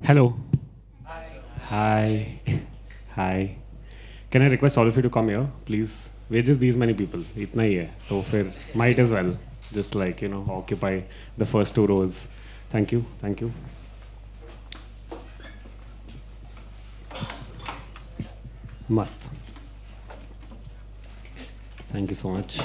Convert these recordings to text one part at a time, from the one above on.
Hello. Hi. Hi. Can I request all of you to come here, please? We're just these many people. इतना ही है. तो फिर might as well just like occupy the first two rows. Thank you. Thank you. Must. Thank you so much.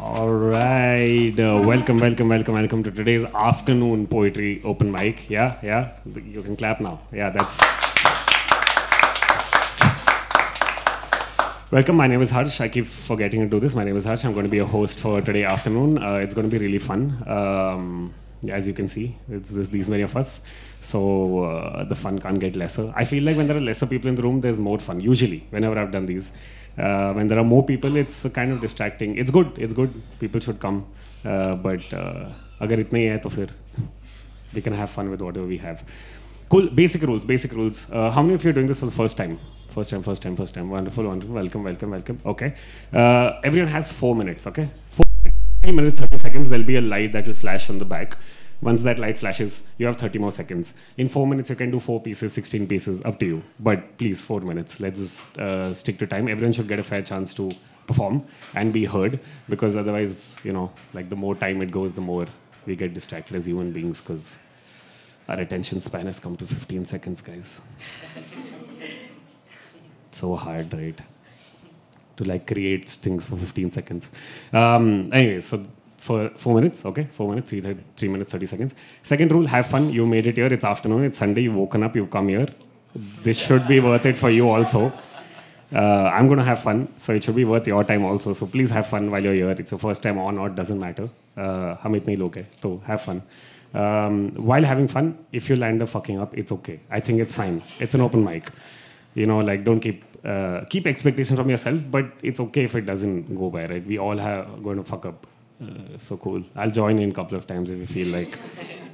All right. Welcome to today's afternoon poetry open mic. Yeah. You can clap now. Yeah, that's. Welcome. My name is Harsh. I keep forgetting to do this. My name is Harsh. I'm going to be a host for today afternoon. It's going to be really fun. As you can see, these many of us. So the fun can't get lesser. I feel like when there are lesser people in the room, there's more fun. Usually, whenever I've done these. When there are more people, it's kind of distracting. It's good. People should come. But agar itna hi hai, to fir we can have fun with whatever we have. Cool. Basic rules. How many of you are doing this for the first time? First time. Wonderful. Welcome. Okay. Everyone has 4 minutes. Okay. 4 minutes, 30 seconds. There'll be a light that will flash on the back. Once that light flashes, you have 30 more seconds. In 4 minutes, you can do 4 pieces, 16 pieces, up to you. But please, 4 minutes. Let's just stick to time. Everyone should get a fair chance to perform and be heard, because otherwise, like the more time it goes, the more we get distracted as human beings, because our attention span has come to 15 seconds, guys. So hard, right? To like create things for 15 seconds. Anyway, so for 4 minutes, okay? 4 minutes, 3 minutes, 30 seconds. Second rule, have fun. You made it here. It's afternoon. It's Sunday. You've woken up. You've come here. This should be worth it for you also. I'm going to have fun. So it should be worth your time also. So please have fun while you're here. It's your first time or not, doesn't matter. Hum itne hi log hai. So have fun. While having fun, if you land up fucking up, it's okay. I think it's fine. It's an open mic. Like don't keep expectations from yourself, but it's okay if it doesn't go by, right? We all have going to fuck up. So cool. I'll join in a couple of times if you feel like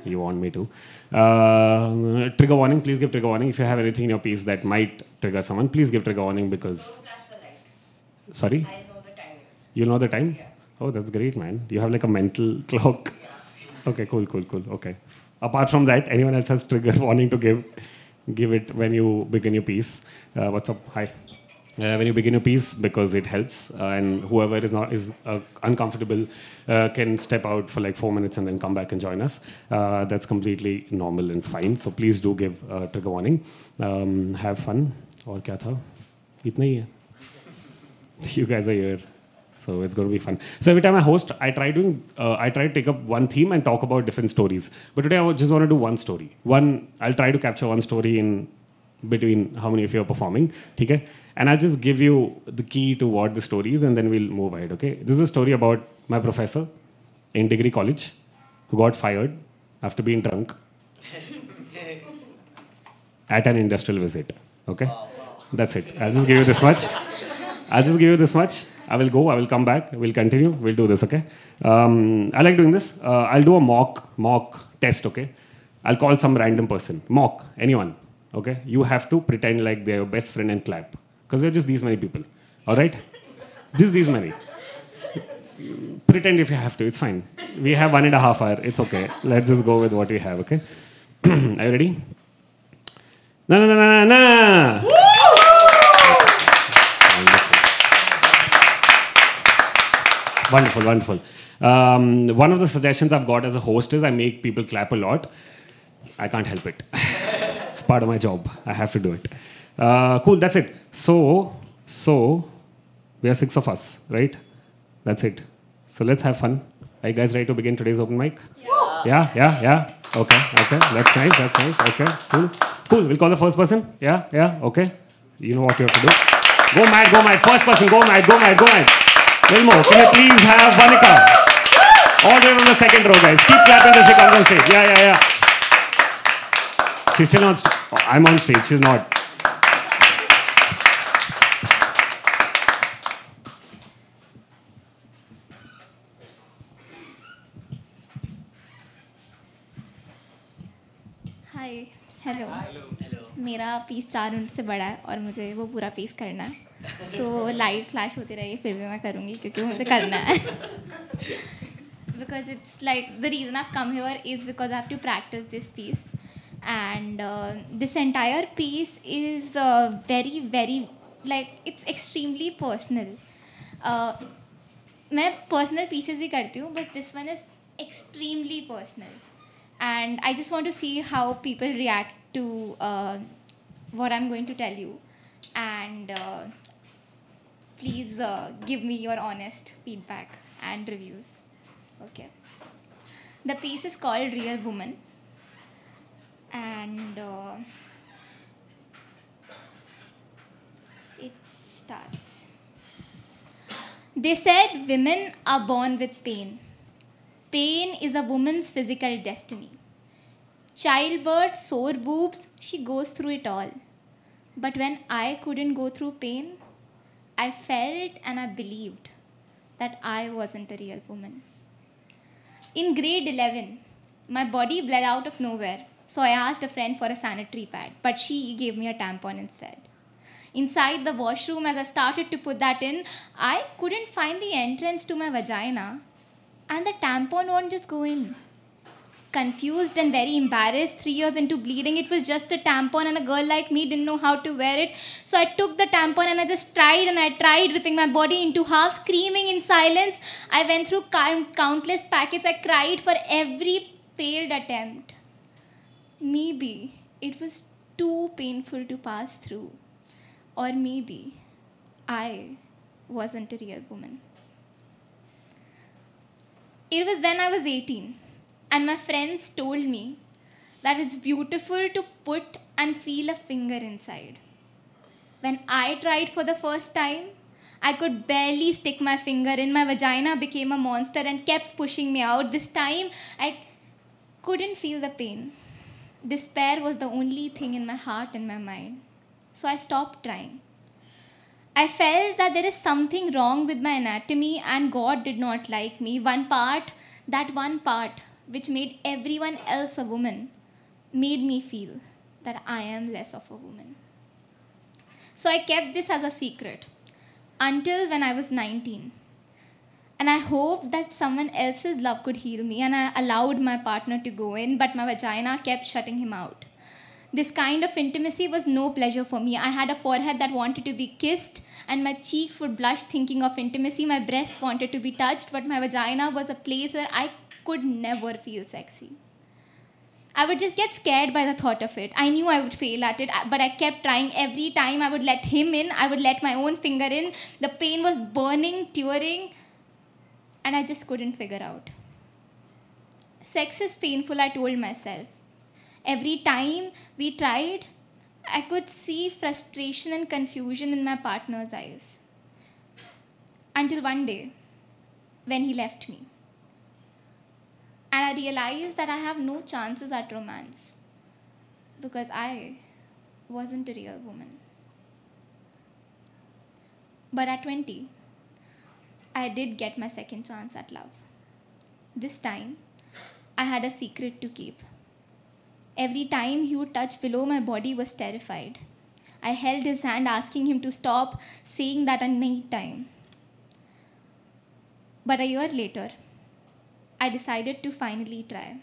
you want me to. Trigger warning. Please give trigger warning. If you have anything in your piece that might trigger someone, please give trigger warning because... Don't flash the light. Sorry? I know the time. You know the time? Yeah. Oh, that's great, man. You have like a mental clock. Yeah. Okay, cool. Okay. Apart from that, anyone else has trigger warning to give it when you begin your piece. What's up? Hi. When you begin a piece, because it helps, and whoever is uncomfortable can step out for like 4 minutes and then come back and join us. That's completely normal and fine. So please do give trigger warning. Have fun. और क्या था? इतना ही है. You guys are here, so it's going to be fun. So every time I host, I try to take up one theme and talk about different stories. But today I just want to do one story. I'll try to capture one story in between how many of you are performing. Okay? And I'll just give you the key to what the story is, and then we'll move ahead. Okay? This is a story about my professor in degree college who got fired after being drunk at an industrial visit. Okay? That's it. I'll just give you this much. I will go. I will come back. We'll continue. We'll do this. Okay? I like doing this. I'll do a mock test. Okay? I'll call some random person. Mock. Anyone. Okay? You have to pretend like they're your best friend and clap. Because we're just these many people. All right? Just these many. Pretend if you have to. It's fine. We have 1.5 hours. It's okay. Let's just go with what we have. Okay? Are you ready? No. Wonderful. One of the suggestions I've got as a host is I make people clap a lot. I can't help it. It's part of my job. I have to do it. Cool, that's it. So we are 6 of us, right? That's it. So let's have fun. Are you guys ready to begin today's open mic? Yeah. Okay. That's nice. Okay, cool. We'll call the first person. Yeah. Okay. You know what you have to do. Go mad. First person, go mad. Wilmo, can you please have Vanika? All the way from the second row, guys. Keep clapping till she comes on stage. Yeah. She's still on stage. I'm on stage. She's not. Hi hello मेरा piece 4 minute से बड़ा है और मुझे वो पूरा piece करना है तो लाइट फ्लैश होती रहेगी फिर भी मैं करूँगी क्योंकि मुझे करना है because it's like the reason I've come here is because I have to practice this piece. And this entire piece is very, very, like, it's extremely personal. मैं personal pieces ही करती हूँ, but this one is extremely personal. And I just want to see how people react to what I'm going to tell you. And please give me your honest feedback and reviews. Okay. The piece is called Real Woman. And it starts. They said women are born with pain. Pain is a woman's physical destiny. Childbirth, sore boobs, she goes through it all. But when I couldn't go through pain, I felt and I believed that I wasn't a real woman. In grade 11, my body bled out of nowhere, so I asked a friend for a sanitary pad, but she gave me a tampon instead. Inside the washroom, as I started to put that in, I couldn't find the entrance to my vagina, and the tampon won't just go in. Confused and very embarrassed, 3 years into bleeding, it was just a tampon, and a girl like me didn't know how to wear it. So I took the tampon and I just tried and I tried, ripping my body into half, screaming in silence. I went through countless packets. I cried for every failed attempt. Maybe it was too painful to pass through. Or maybe I wasn't a real woman. It was when I was 18. And my friends told me that it's beautiful to put and feel a finger inside. When I tried for the first time, I could barely stick my finger in. My vagina became a monster and kept pushing me out. This time, I couldn't feel the pain. Despair was the only thing in my heart and my mind. So I stopped trying. I felt that there is something wrong with my anatomy and God did not like me. That one part, which made everyone else a woman, made me feel that I am less of a woman. So I kept this as a secret until when I was 19. And I hoped that someone else's love could heal me, and I allowed my partner to go in, but my vagina kept shutting him out. This kind of intimacy was no pleasure for me. I had a forehead that wanted to be kissed, and my cheeks would blush thinking of intimacy. My breasts wanted to be touched, but my vagina was a place where I could never feel sexy. I would just get scared by the thought of it. I knew I would fail at it, but I kept trying. Every time I would let him in, I would let my own finger in. The pain was burning, tearing, and I just couldn't figure out. Sex is painful, I told myself. Every time we tried, I could see frustration and confusion in my partner's eyes. Until one day, when he left me. And I realized that I have no chances at romance because I wasn't a real woman. But at 20, I did get my second chance at love. This time, I had a secret to keep. Every time he would touch below, my body was terrified. I held his hand, asking him to stop, saying that I need time. But a year later, I decided to finally try.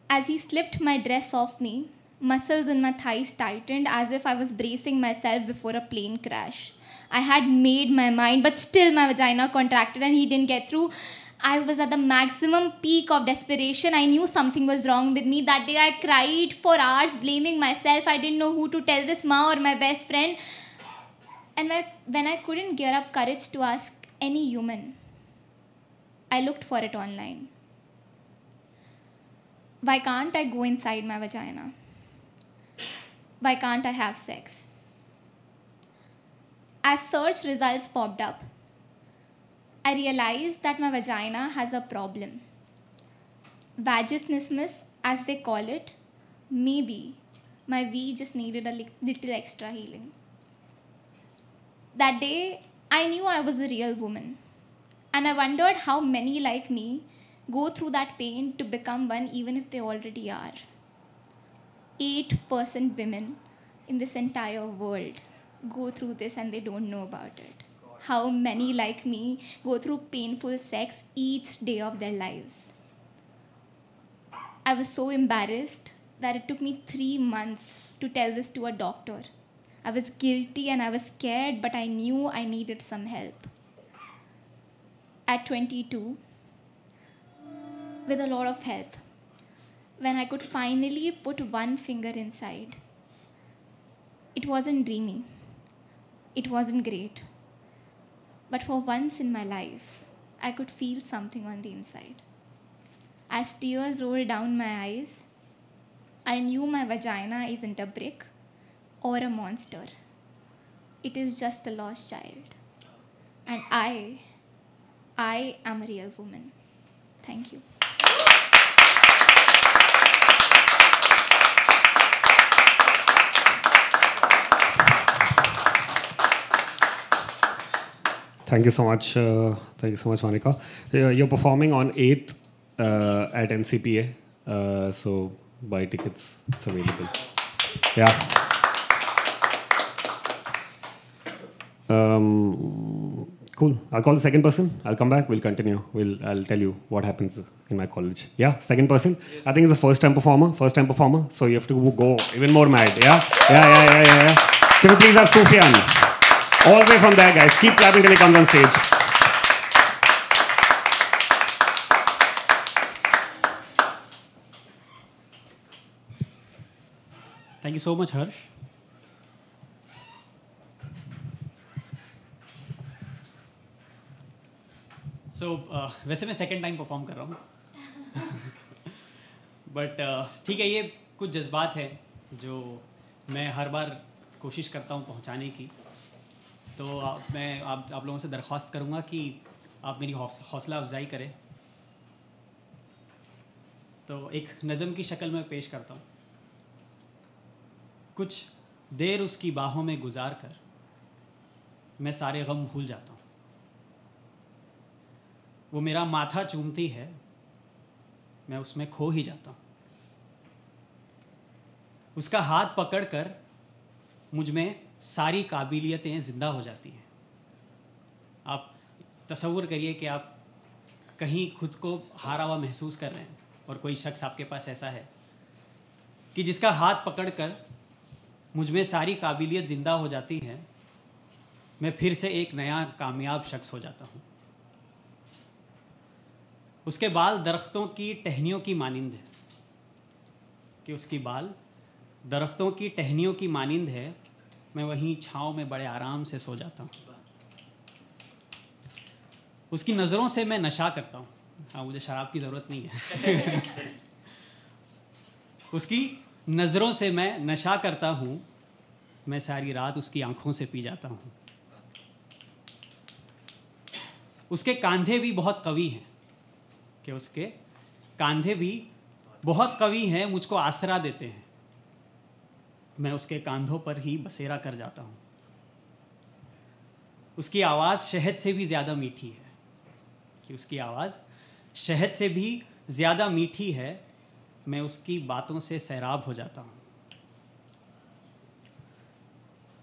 As he slipped my dress off me, muscles in my thighs tightened as if I was bracing myself before a plane crash. I had made my mind, but still my vagina contracted and he didn't get through. I was at the maximum peak of desperation. I knew something was wrong with me. That day I cried for hours, blaming myself. I didn't know who to tell this, ma or my best friend. And when I couldn't get up courage to ask any human, I looked for it online. Why can't I go inside my vagina? Why can't I have sex? As search results popped up, I realized that my vagina has a problem. Vaginismus, as they call it, maybe my V just needed a little extra healing. That day, I knew I was a real woman. And I wondered how many like me go through that pain to become one even if they already are. 8% women in this entire world go through this and they don't know about it. how many like me go through painful sex each day of their lives. I was so embarrassed that it took me 3 months to tell this to a doctor. I was guilty and I was scared, but I knew I needed some help. At 22, with a lot of help, when I could finally put one finger inside, it wasn't dreamy. It wasn't great. But for once in my life, I could feel something on the inside. As tears rolled down my eyes, I knew my vagina isn't a brick or a monster. It is just a lost child. And I am a real woman. Thank you. Thank you so much. Thank you so much, Monica. You're performing on 8th at NCPA. So buy tickets. It's available. Yeah. Cool. I'll call the second person. I'll come back. We'll continue. I'll tell you what happens in my college. Yeah. Second person. Yes. I think it's a first-time performer. So you have to go even more mad. Yeah. Yeah. Can you please have Sufyan? All the way from there, guys. Keep clapping till he comes on stage. Thank you so much, Harsh. वैसे मैं second time perform कर रहा हूँ but ठीक है, ये कुछ जज्बात हैं जो मैं हर बार कोशिश करता हूँ पहुँचाने की। तो मैं आप लोगों से दरख्वास्त करूँगा कि आप मेरी हौसला अफजाई करें। तो एक नज़म की शक्ल में पेश करता हूँ। कुछ देर उसकी बाहों में गुजार कर मैं सारे गम भूल जाता हूँ। वो मेरा माथा चूमती है, मैं उसमें खो ही जाता हूँ। उसका हाथ पकड़कर मुझ में सारी काबिलियतें ज़िंदा हो जाती हैं। आप तसव्वुर करिए कि आप कहीं खुद को हारा हुआ महसूस कर रहे हैं और कोई शख्स आपके पास ऐसा है कि जिसका हाथ पकड़कर मुझ में सारी काबिलियत ज़िंदा हो जाती है। मैं फिर से एक नया कामयाब शख्स हो जाता हूँ। उसके बाल दरख्तों की टहनियों की मानिंद है कि उसकी बाल दरख्तों की टहनियों की मानिंद है। मैं वहीं छाँव में बड़े आराम से सो जाता हूँ। उसकी नज़रों से मैं नशा करता हूँ। हाँ, मुझे शराब की ज़रूरत नहीं है उसकी नज़रों से मैं नशा करता हूँ। मैं सारी रात उसकी आंखों से पी जाता हूँ। उसके कंधे भी बहुत कवी हैं कि उसके कंधे भी बहुत कवी हैं, मुझको आसरा देते हैं। मैं उसके कंधों पर ही बसेरा कर जाता हूँ। उसकी आवाज़ शहद से भी ज़्यादा मीठी है कि उसकी आवाज़ शहद से भी ज़्यादा मीठी है। मैं उसकी बातों से सैराब हो जाता हूँ।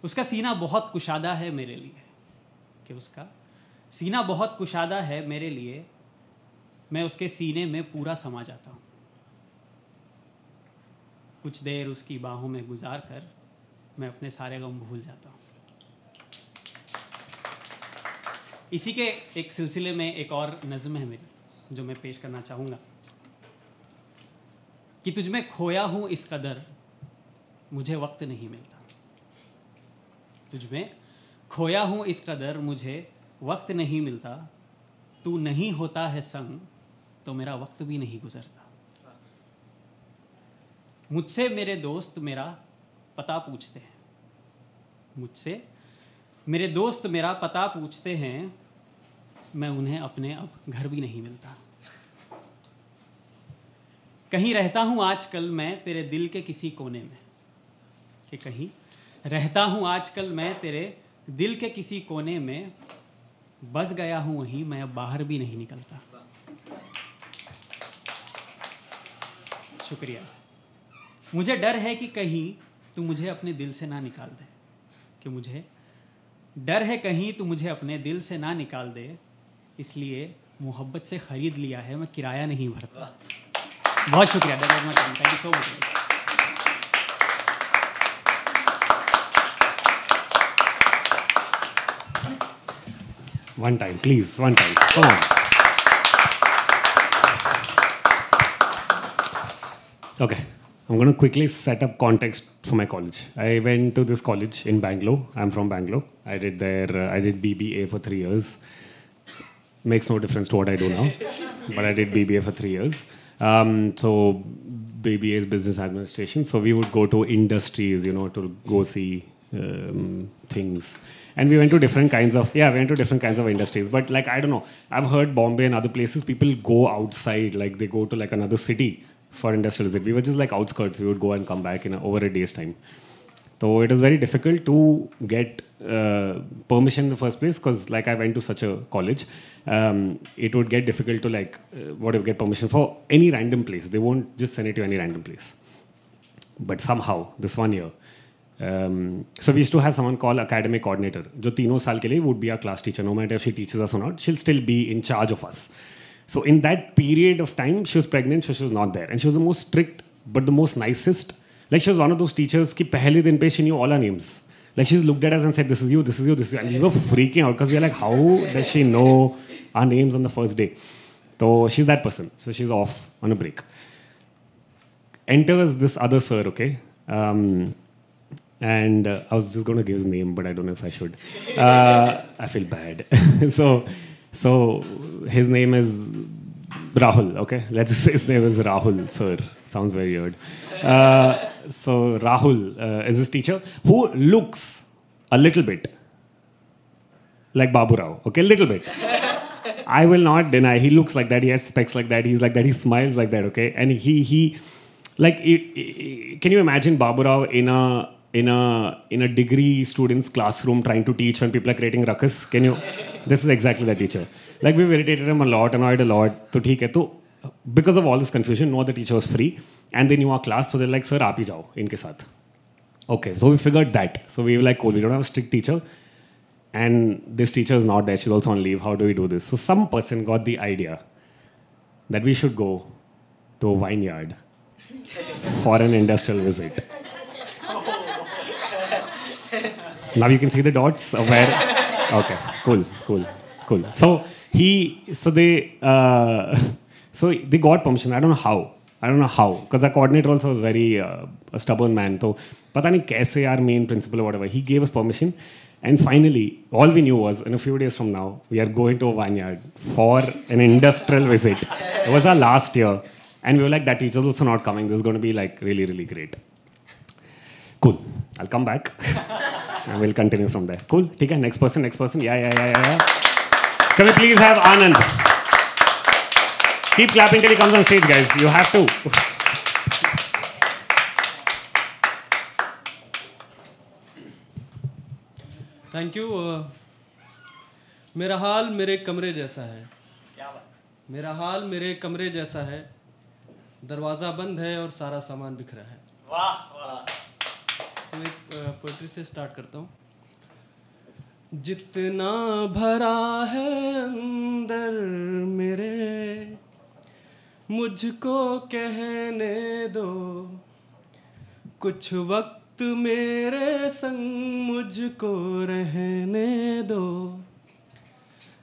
उसका सीना बहुत कुशादा है मेरे लिए कि उसका सीना बहुत कुशादा है मेरे लिए। मैं उसके सीने में पूरा समा जाता हूँ। कुछ देर उसकी बाहों में गुजार कर मैं अपने सारे गम भूल जाता हूँ। इसी के एक सिलसिले में एक और नज़्म है मेरी जो मैं पेश करना चाहूँगा कि तुझ में खोया हूँ इस कदर मुझे वक्त नहीं मिलता। तुझ में खोया हूँ इस कदर मुझे वक्त नहीं मिलता। तू नहीं होता है संग तो मेरा वक्त भी नहीं गुजरता। मुझसे मेरे दोस्त मेरा पता पूछते हैं। मुझसे मेरे दोस्त मेरा पता पूछते हैं। मैं उन्हें अपने अब घर भी नहीं मिलता। कहीं रहता हूँ आजकल मैं तेरे दिल के किसी कोने में कि कहीं रहता हूँ आजकल मैं तेरे दिल के किसी कोने में। बस गया हूँ वहीं मैं अब बाहर भी नहीं निकलता। शुक्रिया। मुझे डर है कि कहीं तू मुझे अपने दिल से ना निकाल दे कि मुझे डर है कहीं तू मुझे अपने दिल से ना निकाल दे, इसलिए मोहब्बत से ख़रीद लिया है, मैं किराया नहीं भरता। बहुत शुक्रिया, that was my time, thank you so much. One time, please, one time. Come on. Okay, I'm going to quickly set up context for my college. I went to this college in Bangalore. I'm from Bangalore. I did BBA for 3 years. Makes no difference to what I do now, but I did BBA for 3 years. So BBA is business administration. So we would go to industries, to go see things. And we went to different kinds of industries. But like, I don't know, I've heard Bombay and other places, people go outside, like they go to like another city for industrial visit. We were just like outskirts. We would go and come back in over a day's time. So it was very difficult to get permission in the first place, because like I went to such a college, it would get difficult to get permission for any random place. They won't just send it to any random place. But somehow, this one year, so we used to have someone called academic coordinator, जो 3 साल के लिए would be our class teacher. No matter if she teaches us or not, she'll still be in charge of us. So in that period of time, she was pregnant, so she was not there. And she was the most strict, but the most nicest. Like, she was one of those teachers कि पहले दिन पे she knew all our names. Like, she looked at us and said, this is you, this is you, this is you. And we were freaking out, because we were like, how does she know our names on the first day? So she's that person. So she's off on a break. Enters this other sir, okay? And I was just going to give his name, but I don't know if I should. I feel bad. So his name is Rahul, okay? Let's just say his name is Rahul, sir. Sounds very weird. So Rahul is this teacher who looks a little bit like Babu Rao, okay? Little bit. I will not deny, he looks like that, he has specs like that, he's like that, he smiles like that, okay? And he like, can you imagine Babu Rao in a degree student's classroom trying to teach when people are creating ruckus? Can you? This is exactly that teacher. Like, we've irritated him a lot, annoyed a lot. So theek hai. So because of all this confusion, no other teacher was free, and they knew our class, so they're like, sir, aap hi jao inke saath. Okay, so we figured that. So we were like, cool, we don't have a strict teacher, and this teacher is not there, she's also on leave. How do we do this? So some person got the idea that we should go to a vineyard for an industrial visit. Now you can see the dots of where. Okay, cool. So they got permission. I don't know how, because the coordinator also was very a stubborn man. So pata nahi kaise our main principal or whatever, he gave us permission, and finally all we knew was, in a few days from now we are going to a vineyard for an industrial visit. It was our last year, and we were like, that teacher's also not coming. This is going to be like really, really great. Cool. I'll come back. And we'll continue from there. Cool. Okay, next person. Yeah. Can we please have Anand? Keep clapping till he comes on stage, guys. You have to. Thank you. मेरा हाल मेरे कमरे जैसा है. मेरा हाल मेरे कमरे जैसा है. दरवाज़ा बंद है और सारा सामान बिखरा है. वाह. तो एक पोइट्री से स्टार्ट करता हूँ. जितना भरा है अंदर मेरे, मुझको कहने दो. कुछ वक्त मेरे संग मुझको रहने दो.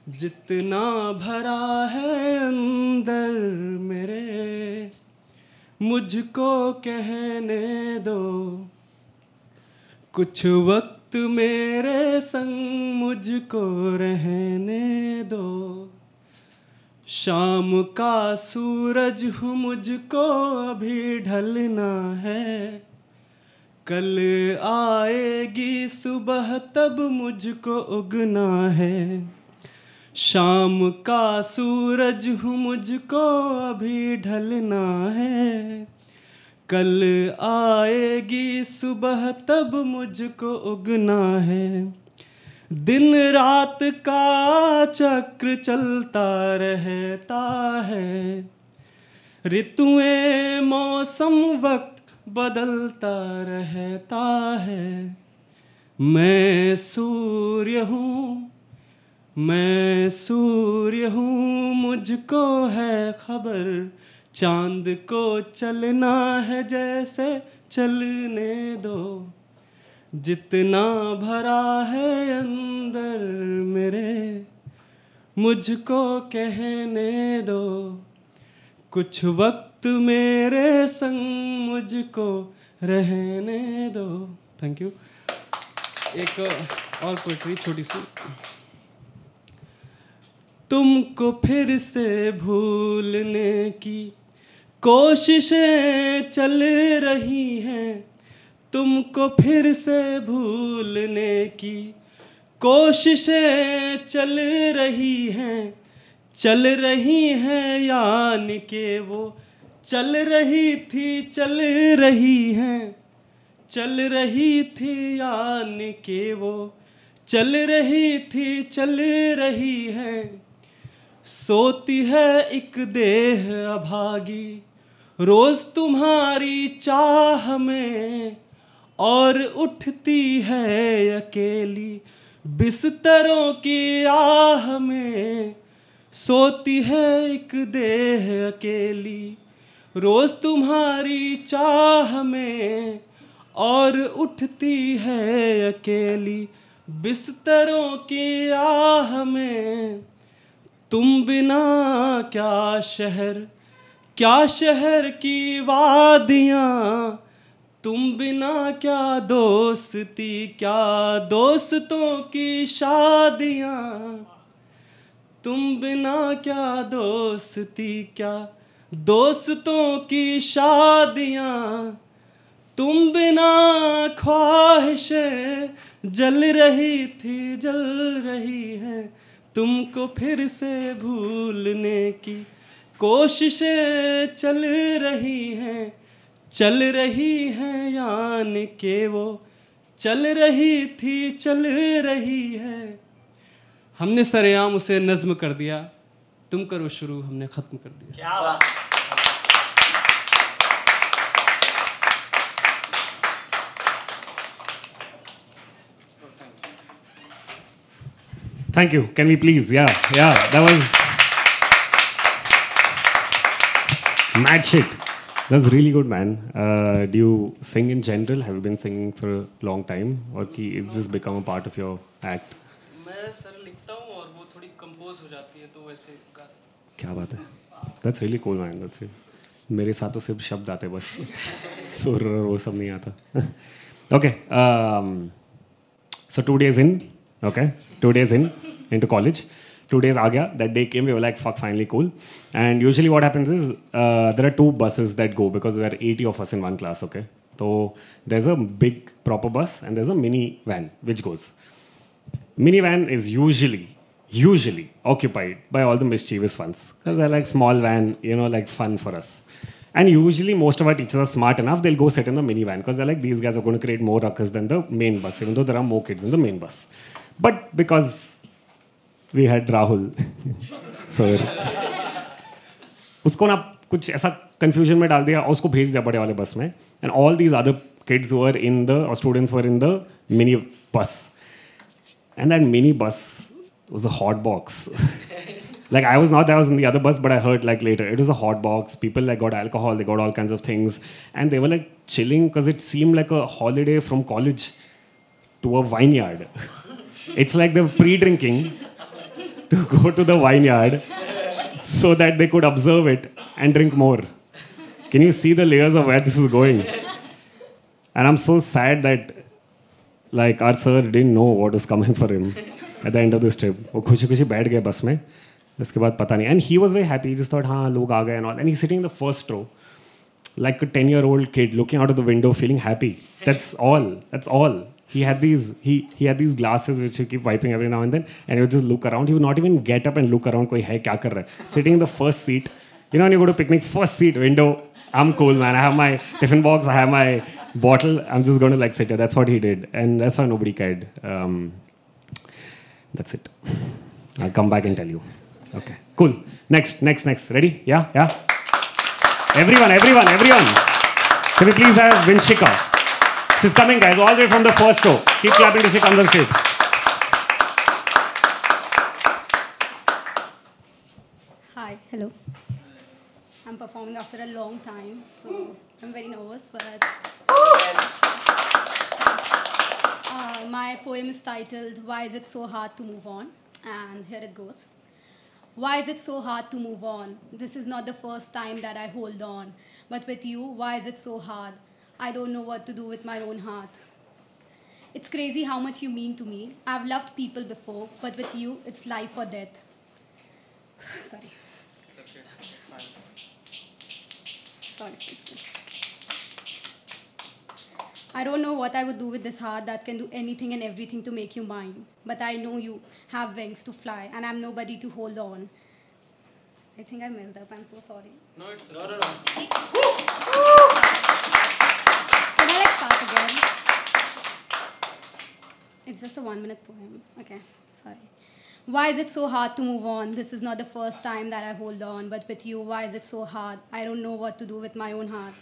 जितना भरा है अंदर मेरे, मुझको कहने दो. कुछ वक्त मेरे संग मुझको रहने दो. शाम का सूरज हूँ, मुझको अभी ढलना है. कल आएगी सुबह तब मुझको उगना है. शाम का सूरज हूँ, मुझको अभी ढलना है. कल आएगी सुबह तब मुझको उगना है. दिन रात का चक्र चलता रहता है. ऋतुएं मौसम वक्त बदलता रहता है. मैं सूर्य हूँ, मैं सूर्य हूँ, मुझको है खबर, चांद को चलना है जैसे चलने दो, जितना भरा है अंदर मेरे मुझको कहने दो, कुछ वक्त मेरे संग मुझको रहने दो। Thank you. एक और पोइट्री छोटी सी। तुमको फिर से भूलने की कोशिशें चल रही हैं, तुमको फिर से भूलने की कोशिशें चल रही हैं यानी कि वो चल रही थी, चल रही थी यानी कि वो चल रही हैं। सोती है एक देह अभागी रोज तुम्हारी चाह में, और उठती है अकेली बिस्तरों की आह में। सोती है एक देह अकेली रोज तुम्हारी चाह में, और उठती है अकेली बिस्तरों की आह में। तुम बिना क्या शहर की वादियाँ, तुम बिना क्या दोस्ती, क्या दोस्तों की शादियाँ, तुम बिना क्या दोस्ती, क्या दोस्तों की शादियाँ, तुम बिना ख्वाहिशें जल रही हैं, तुमको फिर से भूलने की कोशिशें चल रही हैं यानी कि वो चल रही है। हमने सरेआम उसे नज्म कर दिया, तुम करो शुरू, हमने ख़त्म कर दिया। क्या बात। Thank you. Can we please? Yeah, that was mad shit. That was really good, man. Do you sing in general? Have you been singing for a long time, or is this become a part of your act? मैं sir लिखता हूँ और वो थोड़ी compose हो जाती है, तो वैसे क्या बात है? That's really cool, man. That's it. मेरे साथ तो सिर्फ शब्द आते बस, सुर वो सब नहीं आता. Okay. So 2 days in. Okay. 2 days into college. 2 days aa gaya. That day came, we were like, fuck, finally cool. And usually what happens is, there are 2 buses that go because there are 80 of us in one class, okay? So there's a big proper bus and there's a mini van which goes. Minivan is usually occupied by all the mischievous ones because they're like small van, like fun for us. And usually most of our teachers are smart enough, they'll go sit in the minivan because they're like, these guys are going to create more ruckus than the main bus, even though there are more kids in the main bus. But because we had Rahul, so उसको ना कुछ ऐसा confusion में डाल दिया और उसको भेज दिया बड़े वाले बस में, and all these other kids were in the, or students were in the mini bus, and that mini bus was a hot box. Like I was not there, I was in the other bus, but I heard like later it was a hot box. People like got alcohol, they got all kinds of things, and they were like chilling because it seemed like a holiday from college to a vineyard. It's like they were pre-drinking to go to the vineyard so that they could observe it and drink more. Can you see the layers of where this is going? And I'm so sad that like our sir didn't know what was coming for him at the end of this trip. वो खुशी बैठ गए बस में, उसके बाद पता नहीं. And he was very happy. He just thought, हाँ लोग आ गए and all. And he's sitting in the first row, like a 10-year-old kid looking out of the window, feeling happy. That's all. He had these glasses which he keep wiping every now and then, and he would just look around. He would not even get up and look around. Koi hai kya kar raha hai? Sitting in the first seat. You know when you go to picnic, first seat, window. I'm cool, man. I have my tiffin box. I have my bottle. I'm just going to like sit here. That's what he did, and that's why nobody cared. That's it. I'll come back and tell you. Okay, cool. Next. Ready? Yeah. Everyone. Can we please have Vinshika? She's coming, guys, all the way from the first row. Keep clapping till she comes on stage. Hi, hello. I'm performing after a long time, so I'm very nervous, but my poem is titled, Why Is It So Hard to Move On? And here it goes. Why is it so hard to move on? This is not the first time that I hold on. But with you, why is it so hard? I don't know what to do with my own heart. It's crazy how much you mean to me. I've loved people before, but with you, it's life or death. Sorry. Sorry. I don't know what I would do with this heart that can do anything and everything to make you mine. But I know you have wings to fly, and I'm nobody to hold on. I think I messed up. I'm so sorry. No, it's Can I start again? It's just a 1-minute poem. Okay, sorry. Why is it so hard to move on? This is not the first time that I hold on. But with you, why is it so hard? I don't know what to do with my own heart.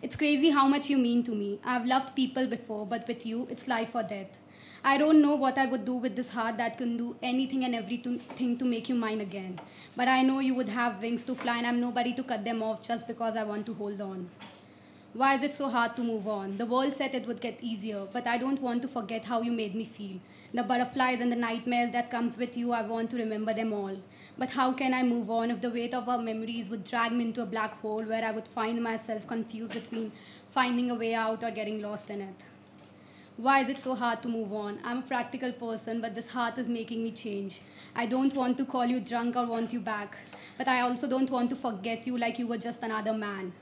It's crazy how much you mean to me. I've loved people before, but with you, it's life or death. I don't know what I would do with this heart that can do anything and everything to make you mine again. But I know you would have wings to fly, and I'm nobody to cut them off just because I want to hold on. Why is it so hard to move on? The world said it would get easier, but I don't want to forget how you made me feel. The butterflies and the nightmares that comes with you, I want to remember them all. But how can I move on if the weight of our memories would drag me into a black hole where I would find myself confused between finding a way out or getting lost in it? Why is it so hard to move on? I'm a practical person, but this heart is making me change. I don't want to call you drunk or want you back, but I also don't want to forget you like you were just another man.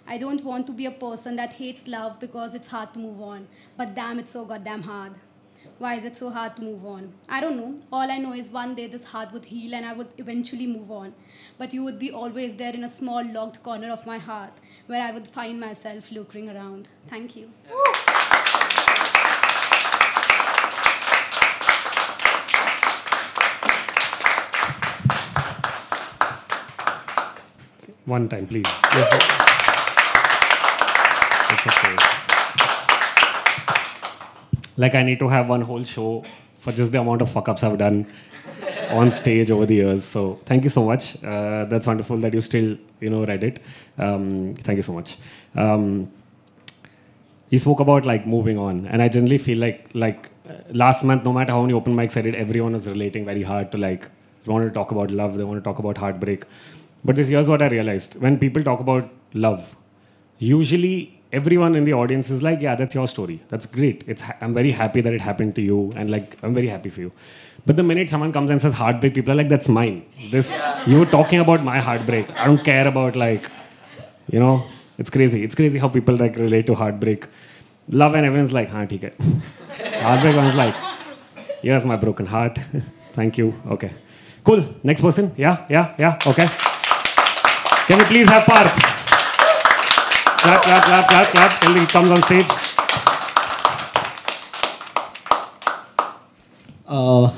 I don't want to be a person that hates love because it's hard to move on, but damn, it's so goddamn hard. Why is it so hard to move on? I don't know. All I know is one day this heart would heal and I would eventually move on. But you would be always there in a small locked corner of my heart where I would find myself looking around. Thank you. One time, please. Yes, it's okay. Like, I need to have one whole show for just the amount of fuck-ups I've done on stage over the years. So thank you so much. That's wonderful that you still, read it. Thank you so much. You spoke about, like, moving on. And I generally feel like last month, no matter how many open mics I did, everyone was relating very hard to, like, they want to talk about love, they want to talk about heartbreak. But here's what I realized. When people talk about love, usually everyone in the audience is like, yeah, that's your story. That's great. I'm very happy that it happened to you, and like, I'm very happy for you. But the minute someone comes and says heartbreak, people are like, that's mine. You were talking about my heartbreak. I don't care about, like, it's crazy. It's crazy how people, like, relate to heartbreak. Love and everyone's like, haan, theek hai. Heartbreak one's like, here's my broken heart. Thank you. Okay. Cool. Next person. Yeah. Okay. Can we please have Parth? Clap till he comes on stage.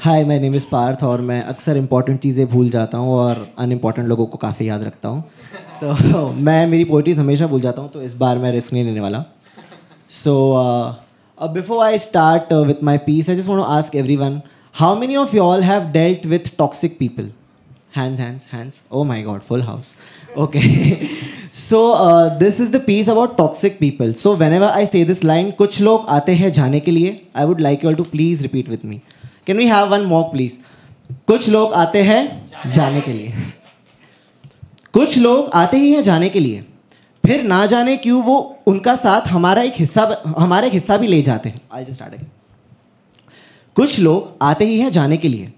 Hi my name is Parth और मैं अक्सर important चीज़ें भूल जाता हूँ और unimportant लोगों को काफ़ी याद रखता हूँ. सो मैं मेरी पोइट्रीज हमेशा भूल जाता हूँ, तो इस बार मैं रिस्क नहीं लेने वाला. So before I start with my piece, I just want to ask everyone, how many of you all have dealt with toxic people? Hands. Oh my God, full house. Okay. So this is the piece about toxic people. So whenever I say this line, कुछ लोग आते हैं जाने के लिए, I would like you all to please repeat with me. Can we have one more, please? कुछ लोग आते हैं जाने के लिए. कुछ लोग आते ही हैं जाने के लिए, फिर ना जाने क्यों वो उनका साथ हमारा एक हिस्सा भी ले जाते हैं. I'll just start again. कुछ लोग आते ही हैं जाने के लिए,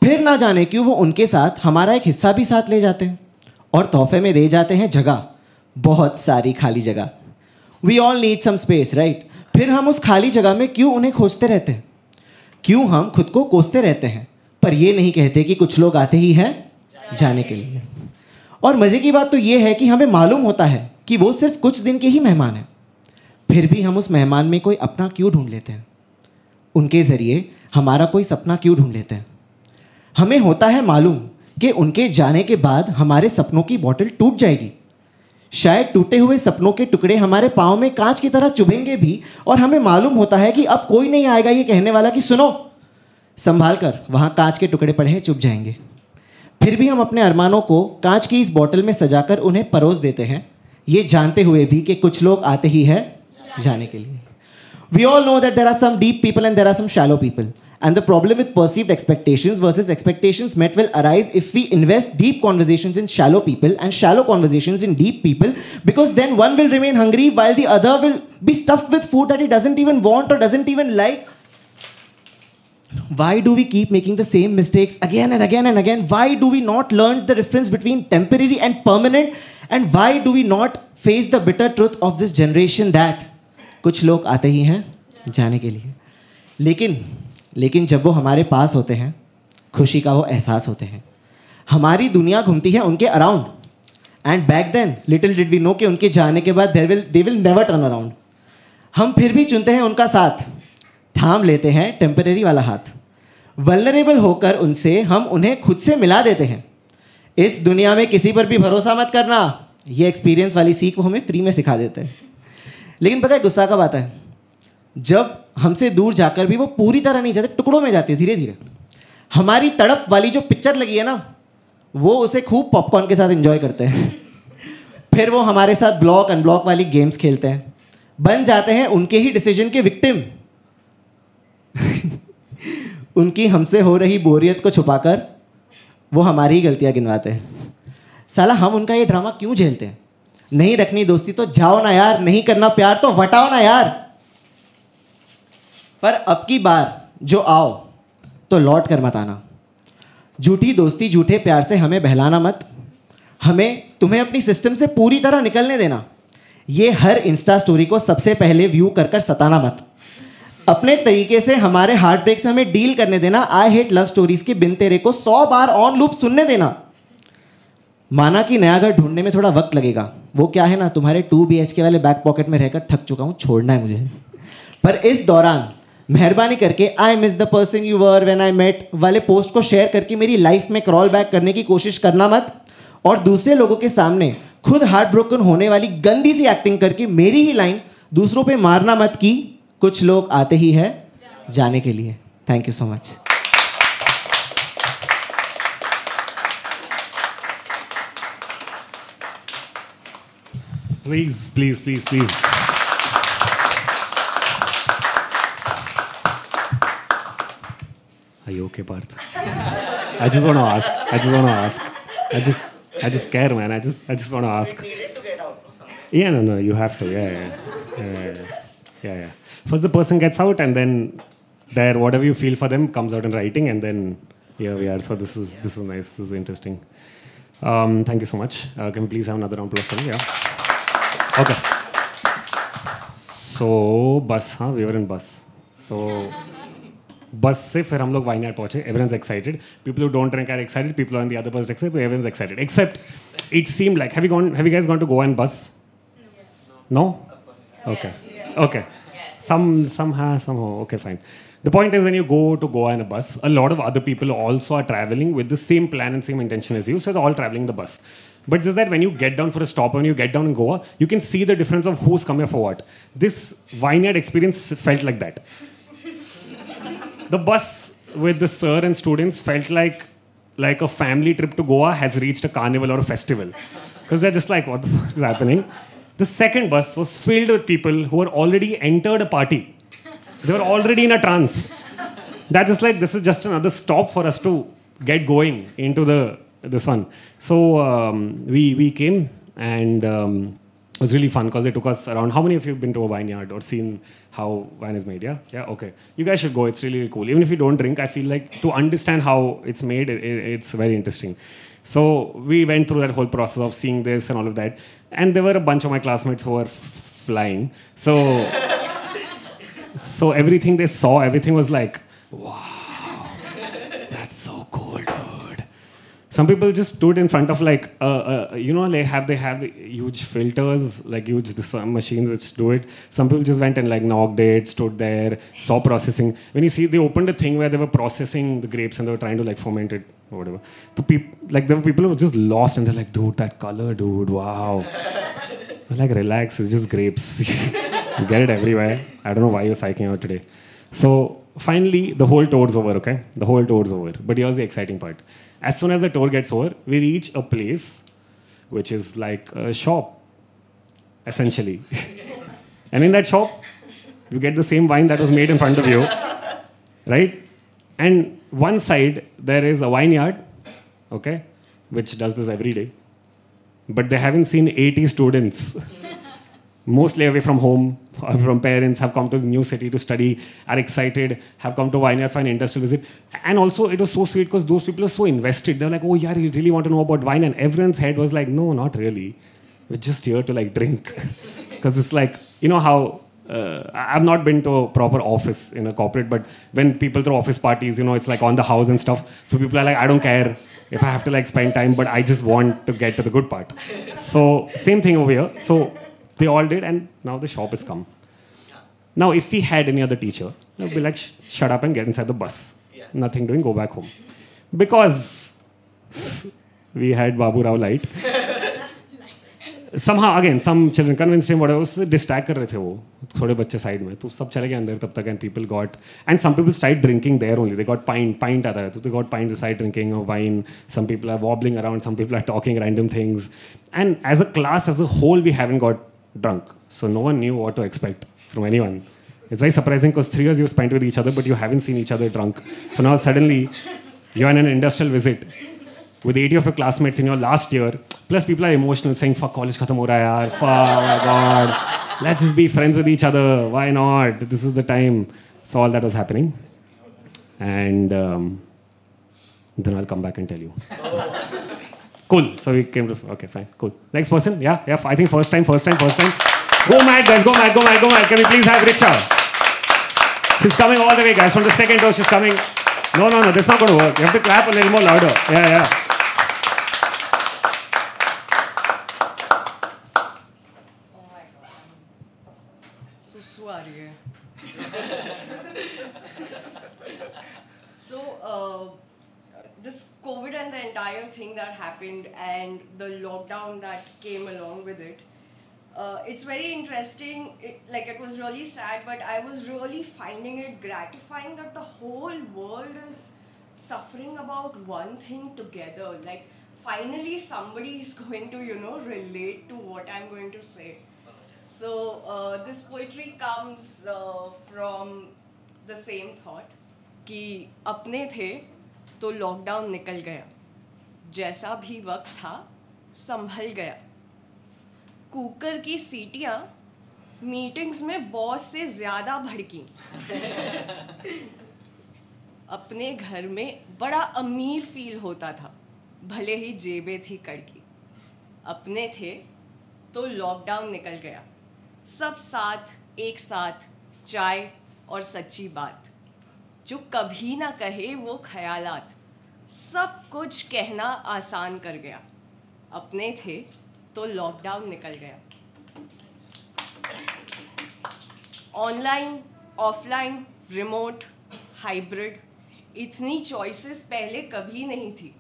फिर ना जाने क्यों वो उनके साथ हमारा एक हिस्सा भी साथ ले जाते हैं और तोहफे में दे जाते हैं जगह, बहुत सारी खाली जगह. We all need some space, right? फिर हम उस खाली जगह में क्यों उन्हें खोजते रहते हैं? क्यों हम खुद को कोसते रहते हैं, पर ये नहीं कहते कि कुछ लोग आते ही हैं जाने के लिए. और मज़े की बात तो ये है कि हमें मालूम होता है कि वो सिर्फ कुछ दिन के ही मेहमान हैं, फिर भी हम उस मेहमान में कोई अपना क्यों ढूंढ लेते हैं? उनके ज़रिए हमारा कोई सपना क्यों ढूंढ लेते हैं? हमें होता है मालूम कि उनके जाने के बाद हमारे सपनों की बॉटल टूट जाएगी. शायद टूटे हुए सपनों के टुकड़े हमारे पाँव में कांच की तरह चुभेंगे भी, और हमें मालूम होता है कि अब कोई नहीं आएगा ये कहने वाला कि सुनो, संभाल कर, वहाँ कांच के टुकड़े पड़े हैं, चुभ जाएंगे। फिर भी हम अपने अरमानों को कांच की इस बॉटल में सजाकर उन्हें परोस देते हैं, ये जानते हुए भी कि कुछ लोग आते ही है जाने के लिए। We all know that there are some deep people and there are some shallow people. And the problem with perceived expectations versus expectations met will arise if we invest deep conversations in shallow people and shallow conversations in deep people, because then one will remain hungry while the other will be stuffed with food that he doesn't even want or doesn't even like. Why do we keep making the same mistakes again and again and again? Why do we not learn the difference between temporary and permanent? And why do we not face the bitter truth of this generation that कुछ लोग आते ही हैं जाने के लिए, लेकिन जब वो हमारे पास होते हैं, खुशी का वो एहसास होते हैं। हमारी दुनिया घूमती है उनके around, and back then little did we know कि उनके जाने के बाद they will never turn around. हम फिर भी चुनते हैं उनका साथ, थाम लेते हैं टेम्परेरी वाला हाथ। वल्नरेबल होकर उनसे हम उन्हें खुद से मिला देते हैं। इस दुनिया में किसी पर भी भरोसा मत करना, ये एक्सपीरियंस वाली सीख वो हमें फ्री में सिखा देते हैं। लेकिन पता है गुस्सा कब आता है? जब हमसे दूर जाकर भी वो पूरी तरह नहीं जाते, टुकड़ों में जाती है धीरे धीरे। हमारी तड़प वाली जो पिक्चर लगी है ना, वो उसे खूब पॉपकॉर्न के साथ एंजॉय करते हैं। फिर वो हमारे साथ ब्लॉक अनब्लॉक वाली गेम्स खेलते हैं, बन जाते हैं उनके ही डिसीजन के विक्टिम। उनकी हमसे हो रही बोरियत को छुपाकर वो हमारी ही गलतियां गिनवाते हैं। साला हम उनका ये ड्रामा क्यों झेलते हैं? नहीं रखनी दोस्ती तो जाओ ना यार, नहीं करना प्यार तो वटाओ ना यार। पर अब की बार जो आओ तो लौट कर मत आना। झूठी दोस्ती झूठे प्यार से हमें बहलाना मत, तुम्हें अपनी सिस्टम से पूरी तरह निकलने देना। ये हर इंस्टा स्टोरी को सबसे पहले व्यू कर सताना मत। अपने तरीके से हमारे हार्ट ब्रेक से हमें डील करने देना। आई हेट लव स्टोरीज के बिन तेरे को 100 बार ऑन लूप सुनने देना। माना कि नया घर ढूंढने में थोड़ा वक्त लगेगा, वो क्या है ना, तुम्हारे 2 BHK वाले बैक पॉकेट में रहकर थक चुका हूँ, छोड़ना है मुझे। पर इस दौरान मेहरबानी करके I miss the person you were when I met वाले पोस्ट को शेयर करके मेरी लाइफ में क्रॉल बैक करने की कोशिश करना मत। और दूसरे लोगों के सामने खुद हार्ट ब्रोकन होने वाली गंदी सी एक्टिंग करके मेरी ही लाइन दूसरों पे मारना मत कि कुछ लोग आते ही है जाने के लिए। Thank you so much. Please, please, please, please. Are you okay, Parth? I just want to ask. I just care, man. I just want to ask. Yeah, no, you have to. Yeah. First, the person gets out, and then whatever you feel for them comes out in writing, and then here we are. So this is nice. This is interesting. Thank you so much. Can we please have another round of applause? Yeah. Okay. So bus, हाँ, we were in bus. So bus से फिर हम लोग vineyard पहुँचे. Everyone's excited. People who don't drink are excited. People on the other bus excited. Everyone's excited. Except it seemed like, have you guys gone to Goa in bus? No? Okay. Some have, some ho. Okay, fine. The point is, when you go to Goa in a bus, a lot of other people also are traveling with the same plan and same intention as you, so they're all traveling the bus. But just that when you get down for a stop, when you get down in Goa, you can see the difference of who's come here for what. This vineyard experience felt like that. The bus with the sir and students felt like a family trip to Goa has reached a carnival or a festival. Because they're just like, what the fuck is happening? The second bus was filled with people who had already entered a party. They were already in a trance. That's just like, this is just another stop for us to get going into this one. So we came, and it was really fun because they took us around. How many of you have been to a vineyard or seen how wine is made? Yeah, okay. You guys should go. It's really, really cool. Even if you don't drink, I feel like to understand how it's made, it's very interesting. So we went through that whole process of seeing this and all of that. And there were a bunch of my classmates who were flying. So everything they saw, everything was like, wow, that's so cool, dude. Some people just stood in front of like, they have the huge filters, like huge machines which do it. Some people just went and like knocked it, stood there, saw processing. When you see, they opened a thing where they were processing the grapes and they were trying to like ferment it or whatever. There were people who were just lost and they're like, dude, that color, dude, wow. Like, relax, it's just grapes. Get it everywhere. I don't know why you're psyching out today. So, finally, the whole tour's over, okay? The whole tour's over. But here's the exciting part. As soon as the tour gets over, we reach a place which is like a shop, essentially. And in that shop, you get the same wine that was made in front of you, right? And one side, there is a vineyard, okay, which does this every day. But they haven't seen 80 students, mostly away from home, or from parents, have come to the new city to study, are excited, have come to vineyard for an industrial visit. And also, it was so sweet because those people are so invested. They're like, oh, yeah, you really want to know about wine? And everyone's head was like, no, not really. We're just here to like drink. Because it's like, you know how I've not been to a proper office in a corporate, but when people throw office parties, you know, it's like on the house and stuff. So people are like, I don't care if I have to like spend time, but I just want to get to the good part. So same thing over here. So they all did, and now the shop has come. Now, if we had any other teacher, we'd be like, shut up and get inside the bus. Nothing doing, go back home. Because we had Babu Rao Light. Somehow, again, some children convinced him, whatever, उससे distract कर रहे थे वो थोड़े बच्चे side में, तो सब चले गए अंदर तब तक, and people got, and some people started drinking there only. They got pint आता है, तो they got pint, they started drinking of wine. Some people are wobbling around, some people are talking random things, and as a class, as a whole, we haven't got drunk, so no one knew what to expect from anyone. It's very surprising because 3 years you spent with each other, but you haven't seen each other drunk. So now suddenly, you're on an industrial visit with 80 of your classmates in your last year, plus people are emotional, saying, fuck, college khatam ho raha hai yaar, fuck, oh my god, let's just be friends with each other, why not, this is the time. So all that was happening. And then I'll come back and tell you. Cool, so we came to, okay, fine, cool. Next person, yeah, I think first time. Go mad, guys, go mad. Can we please have Richa? She's coming all the way, guys, from the second row, she's coming. No, this is not going to work. You have to clap a little more louder. Yeah. सुसु आ रही है. So this COVID and the entire thing that happened and the lockdown that came along with it, it's very interesting. It was really sad, but I was really finding it gratifying that the whole world is suffering about one thing together. Like, finally somebody is going to, relate to what I'm going to say. So this poetry comes from the same thought कि अपने थे तो lockdown निकल गया, जैसा भी वक्त था संभल गया, कुकर की सीटियां मीटिंग्स में बॉस से ज़्यादा भड़की, अपने घर में बड़ा अमीर फील होता था, भले ही जेबें थी कड़की, अपने थे तो लॉकडाउन निकल गया, सब साथ एक साथ चाय और सच्ची बात, जो कभी ना कहे वो ख्यालात, सब कुछ कहना आसान कर गया, अपने थे तो लॉकडाउन निकल गया. ऑनलाइन, ऑफलाइन, रिमोट, हाइब्रिड, इतनी चॉइसेस पहले कभी नहीं थी.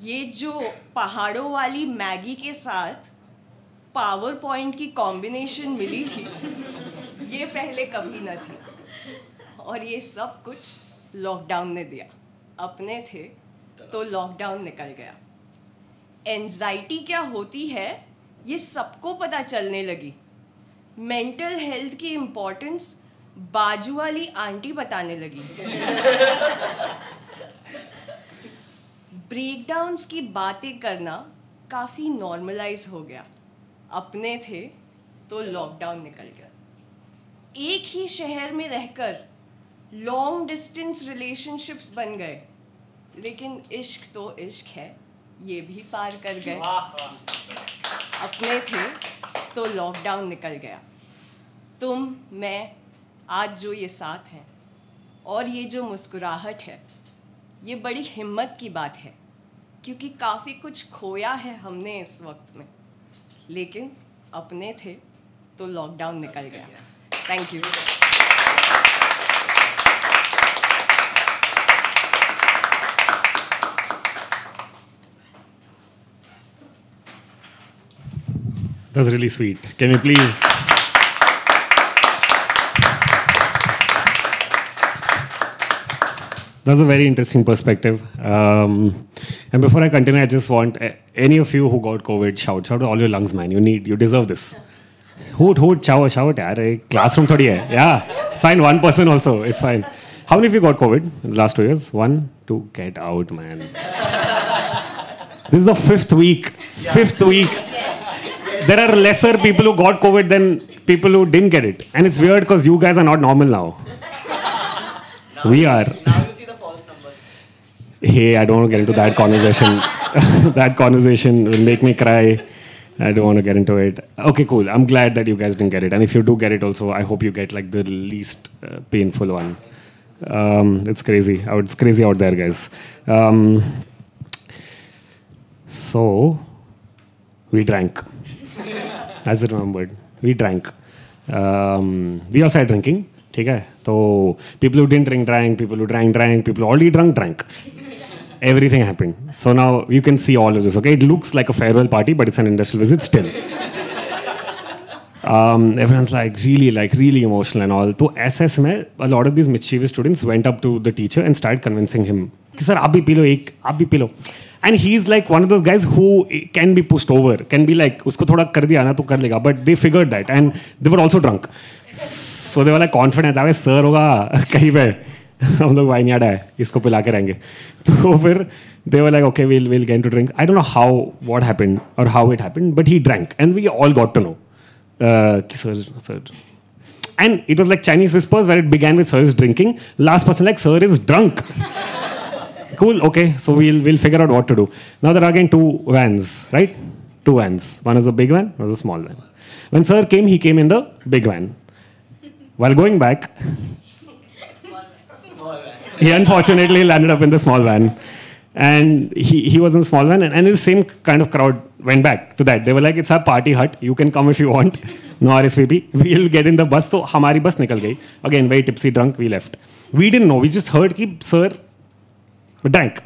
ये जो पहाड़ों वाली मैगी के साथ पावर पॉइंट की कॉम्बिनेशन मिली थी, ये पहले कभी न थी. और ये सब कुछ लॉकडाउन ने दिया, अपने थे तो लॉकडाउन निकल गया. एंजाइटी क्या होती है ये सबको पता चलने लगी, मेंटल हेल्थ की इम्पोर्टेंस बाजू वाली आंटी बताने लगी. ब्रेकडाउन्स की बातें करना काफ़ी नॉर्मलाइज हो गया, अपने थे तो लॉकडाउन निकल गया. एक ही शहर में रहकर लॉन्ग डिस्टेंस रिलेशनशिप्स बन गए, लेकिन इश्क तो इश्क है, ये भी पार कर गए. अपने थे तो लॉकडाउन निकल गया. तुम, मैं, आज जो ये साथ हैं और ये जो मुस्कुराहट है, ये बड़ी हिम्मत की बात है, क्योंकि काफ़ी कुछ खोया है हमने इस वक्त में, लेकिन अपने थे तो लॉकडाउन निकल गया. Thank you. The That was really sweet. Can we please... That's a very interesting perspective. And before I continue, I just want any of you who got COVID, shout all your lungs, man. You deserve this. Hoot, shout, yaar. Classroom thodi hai. Yeah, it's fine. One person also, it's fine. How many of you got COVID in the last 2 years? 1, 2, get out, man. This is the 5th week. 5th week. There are lesser people who got COVID than people who didn't get it. And it's weird because you guys are not normal now. We are. Now you see the false numbers. Hey, I don't want to get into that conversation. That conversation will make me cry. I don't want to get into it. Okay, cool. I'm glad that you guys didn't get it. And if you do get it also, I hope you get like the least painful one. It's crazy. It's crazy out there, guys. So, we drank. As I remembered. We drank. We also had drinking. Okay? So, people who didn't drink, drank. People who drank, people who already drank. Everything happened. So now you can see all of this. Okay, it looks like a farewell party, but it's an industrial visit still. Everyone's really emotional and all. So SS mein, a lot of these mischievous students went up to the teacher and started convincing him, "Sir, aap bhi pee lo." And he's like one of those guys who can be pushed over, can be like, usko thoda kar diya na to kar lega. But they figured that, and they were also drunk. So they were like confident, "अबे sir होगा कहीं पे, हम लोग wine yard है, इसको पिला के रहेंगे." तो फिर they were like, "Okay, we'll get into drink." I don't know what happened or how it happened, but he drank, and we all got to know. Sir. And it was like Chinese whispers where it began with sir is drinking. Last person like, "Sir is drunk." Cool, okay, so we'll figure out what to do. Now there are again 2 vans, right? 2 vans. One is a big van, one is a small van. When sir came, he came in the big van. While going back, he unfortunately landed up in the small van. And he was in the small van, and the same kind of crowd went back to that. They were like, "It's our party hut. You can come if you want. No RSVP. We'll get in the bus." So, hamari bus nikal gayi. Again, very tipsy, drunk, we left. We didn't know. We just heard ki sir drank.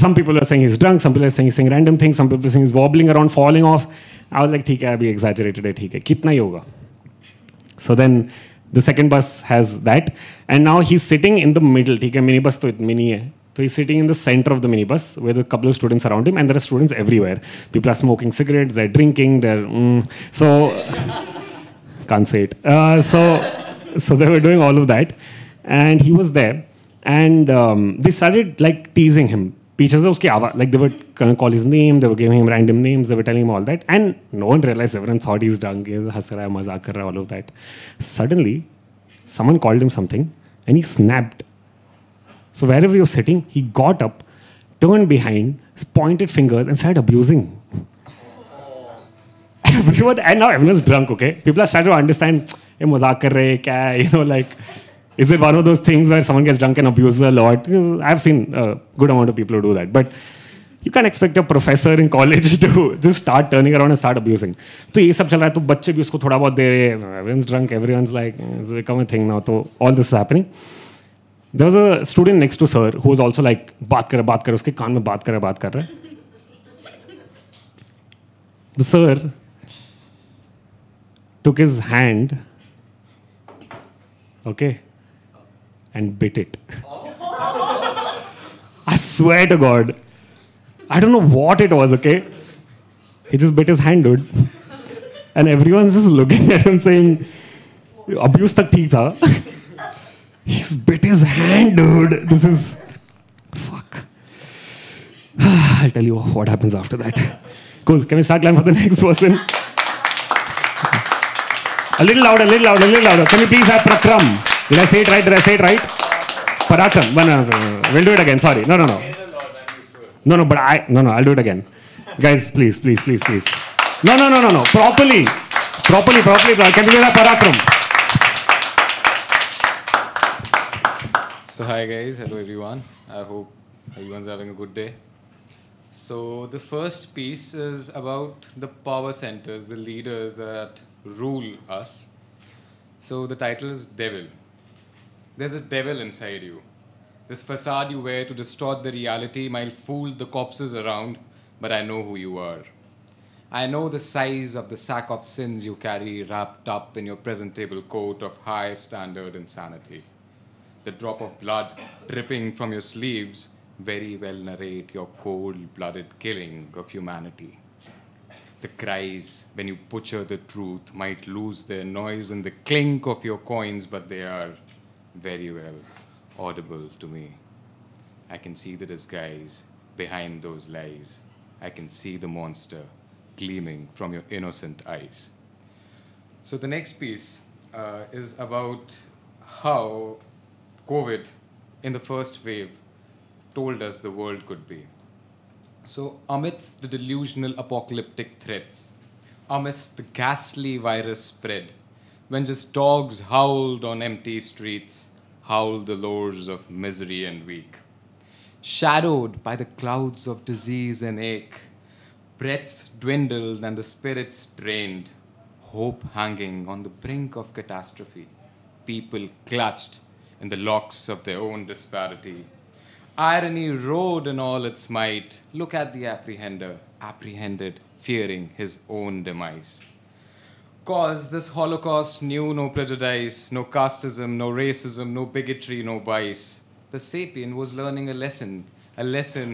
Some people are saying he's drunk. Some people are saying he's saying random things. Some people are saying he's wobbling around, falling off. I was like, "Theek hai, abhi exaggerated hai, theek hai. Kitna hi hoga?" So then the second bus has that, and now he's sitting in the middle. Theek hai, minibus to mini hai. So he's sitting in the center of the minibus with a couple of students around him, and there are students everywhere. People are smoking cigarettes, they're drinking, so can't say it. So they were doing all of that, and he was there, and they started like teasing him. Teachers like they would call his name, they were giving him random names, they were telling him all that, and no one realized. Everyone thought he's drunk, he's has raha hai, mazak kar raha hai, all of that. Suddenly, someone called him something, and he snapped. So wherever he was sitting, he got up, turned behind, pointed fingers, and started abusing. Everyone, and now everyone's drunk, okay? People are starting to understand, "Ye mazak kar rahe, kya?" Like, is it one of those things where someone gets drunk and abuses a lot? I've seen a good amount of people who do that. But you can't expect a professor in college to just start turning around and start abusing. So ये सब चल रहा है, तो बच्चे भी उसको थोड़ा बहुत दे रहे हैं. Everyone's drunk, everyone's like, it's become a thing now. So all this is happening. There was a student next to sir who was also like, बात कर रहा, उसके कान में बात कर रहा. The sir took his hand, okay, and bit it. I swear to God, I don't know what it was, okay? He just bit his hand, dude. And everyone's just looking at him saying, abuse tak theek tha. He's bit his hand, dude. This is... Fuck. I'll tell you what happens after that. Cool. Can we start line for the next person? A little louder. Can you please have Prakram? Did I say it right? Parakram. No. We'll do it again. Sorry. No. No, I'll do it again. Guys, please. No. Properly. Can you have Parakram? So hi guys, hello everyone. I hope everyone's having a good day. So the first piece is about the power centers, the leaders that rule us. So the title is Devil. There's a devil inside you. This facade you wear to distort the reality might fool the corpses around, but I know who you are. I know the size of the sack of sins you carry wrapped up in your presentable coat of high standard insanity. The drop of blood dripping from your sleeves very well narrate your cold-blooded killing of humanity. The cries when you butcher the truth might lose their noise in the clink of your coins, but they are very well audible to me. I can see the disguise behind those lies. I can see the monster gleaming from your innocent eyes. So the next piece is about how COVID in the first wave told us the world could be. So amidst the delusional apocalyptic threats, amidst the ghastly virus spread, when just dogs howled on empty streets, howled the lords of misery and weak. Shadowed by the clouds of disease and ache, breaths dwindled and the spirits drained, hope hanging on the brink of catastrophe, people clutched in the locks of their own disparity. Irony rode in all its might. Look at the apprehender, apprehended, fearing his own demise. Cause this Holocaust knew no prejudice, no casteism, no racism, no bigotry, no bias. The sapien was learning a lesson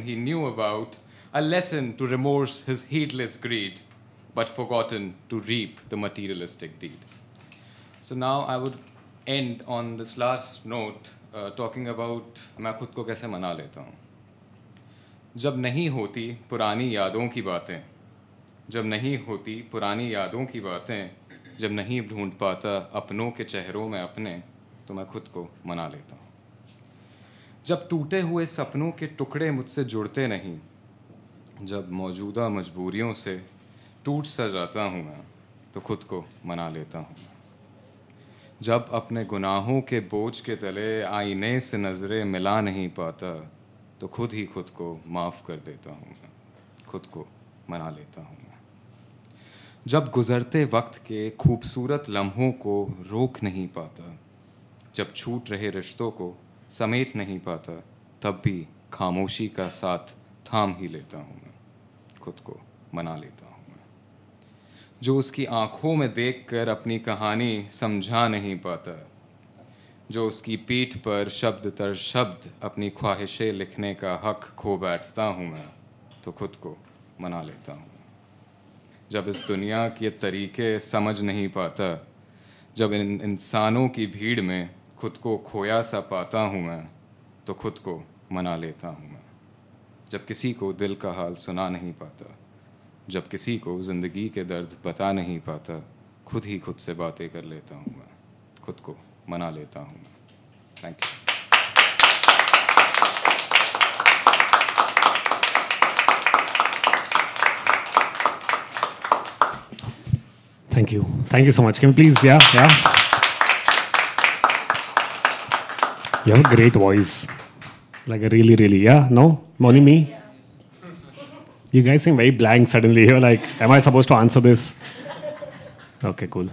he knew about, a lesson to remorse his heedless greed, but forgotten to reap the materialistic deed. So now I would end on this last note, talking about मैं खुद को कैसे मना लेता हूँ. जब नहीं होती पुरानी यादों की बातें, जब नहीं होती पुरानी यादों की बातें, जब नहीं ढूंढ पाता अपनों के चेहरों में अपने, तो मैं खुद को मना लेता हूँ. जब टूटे हुए सपनों के टुकड़े मुझसे जुड़ते नहीं, जब मौजूदा मजबूरियों से टूट सा जाता हूँ मैं, तो खुद को मना लेता हूँ. जब अपने गुनाहों के बोझ के तले आईने से नज़रें मिला नहीं पाता, तो खुद ही खुद को माफ़ कर देता हूँ मैं, खुद को मना लेता हूँ मैं. जब गुज़रते वक्त के खूबसूरत लम्हों को रोक नहीं पाता, जब छूट रहे रिश्तों को समेट नहीं पाता, तब भी खामोशी का साथ थाम ही लेता हूँ मैं, खुद को मना लेता हूँ मैं. जो उसकी आँखों में देखकर अपनी कहानी समझा नहीं पाता, जो उसकी पीठ पर शब्द तर शब्द अपनी ख्वाहिशें लिखने का हक खो बैठता हूँ मैं, तो खुद को मना लेता हूँ. जब इस दुनिया के तरीके समझ नहीं पाता, जब इन इंसानों की भीड़ में खुद को खोया सा पाता हूँ मैं, तो खुद को मना लेता हूँ मैं. जब किसी को दिल का हाल सुना नहीं पाता, जब किसी को ज़िंदगी के दर्द बता नहीं पाता, खुद ही खुद से बातें कर लेता हूँ मैं, खुद को मना लेता हूँ मैं. Thank you. Thank you. Thank you so much. Can you please, yeah. You have a great voice. Like a really, yeah? No? Only me? You guys seem very blank suddenly. You're like, am I supposed to answer this? Okay, cool.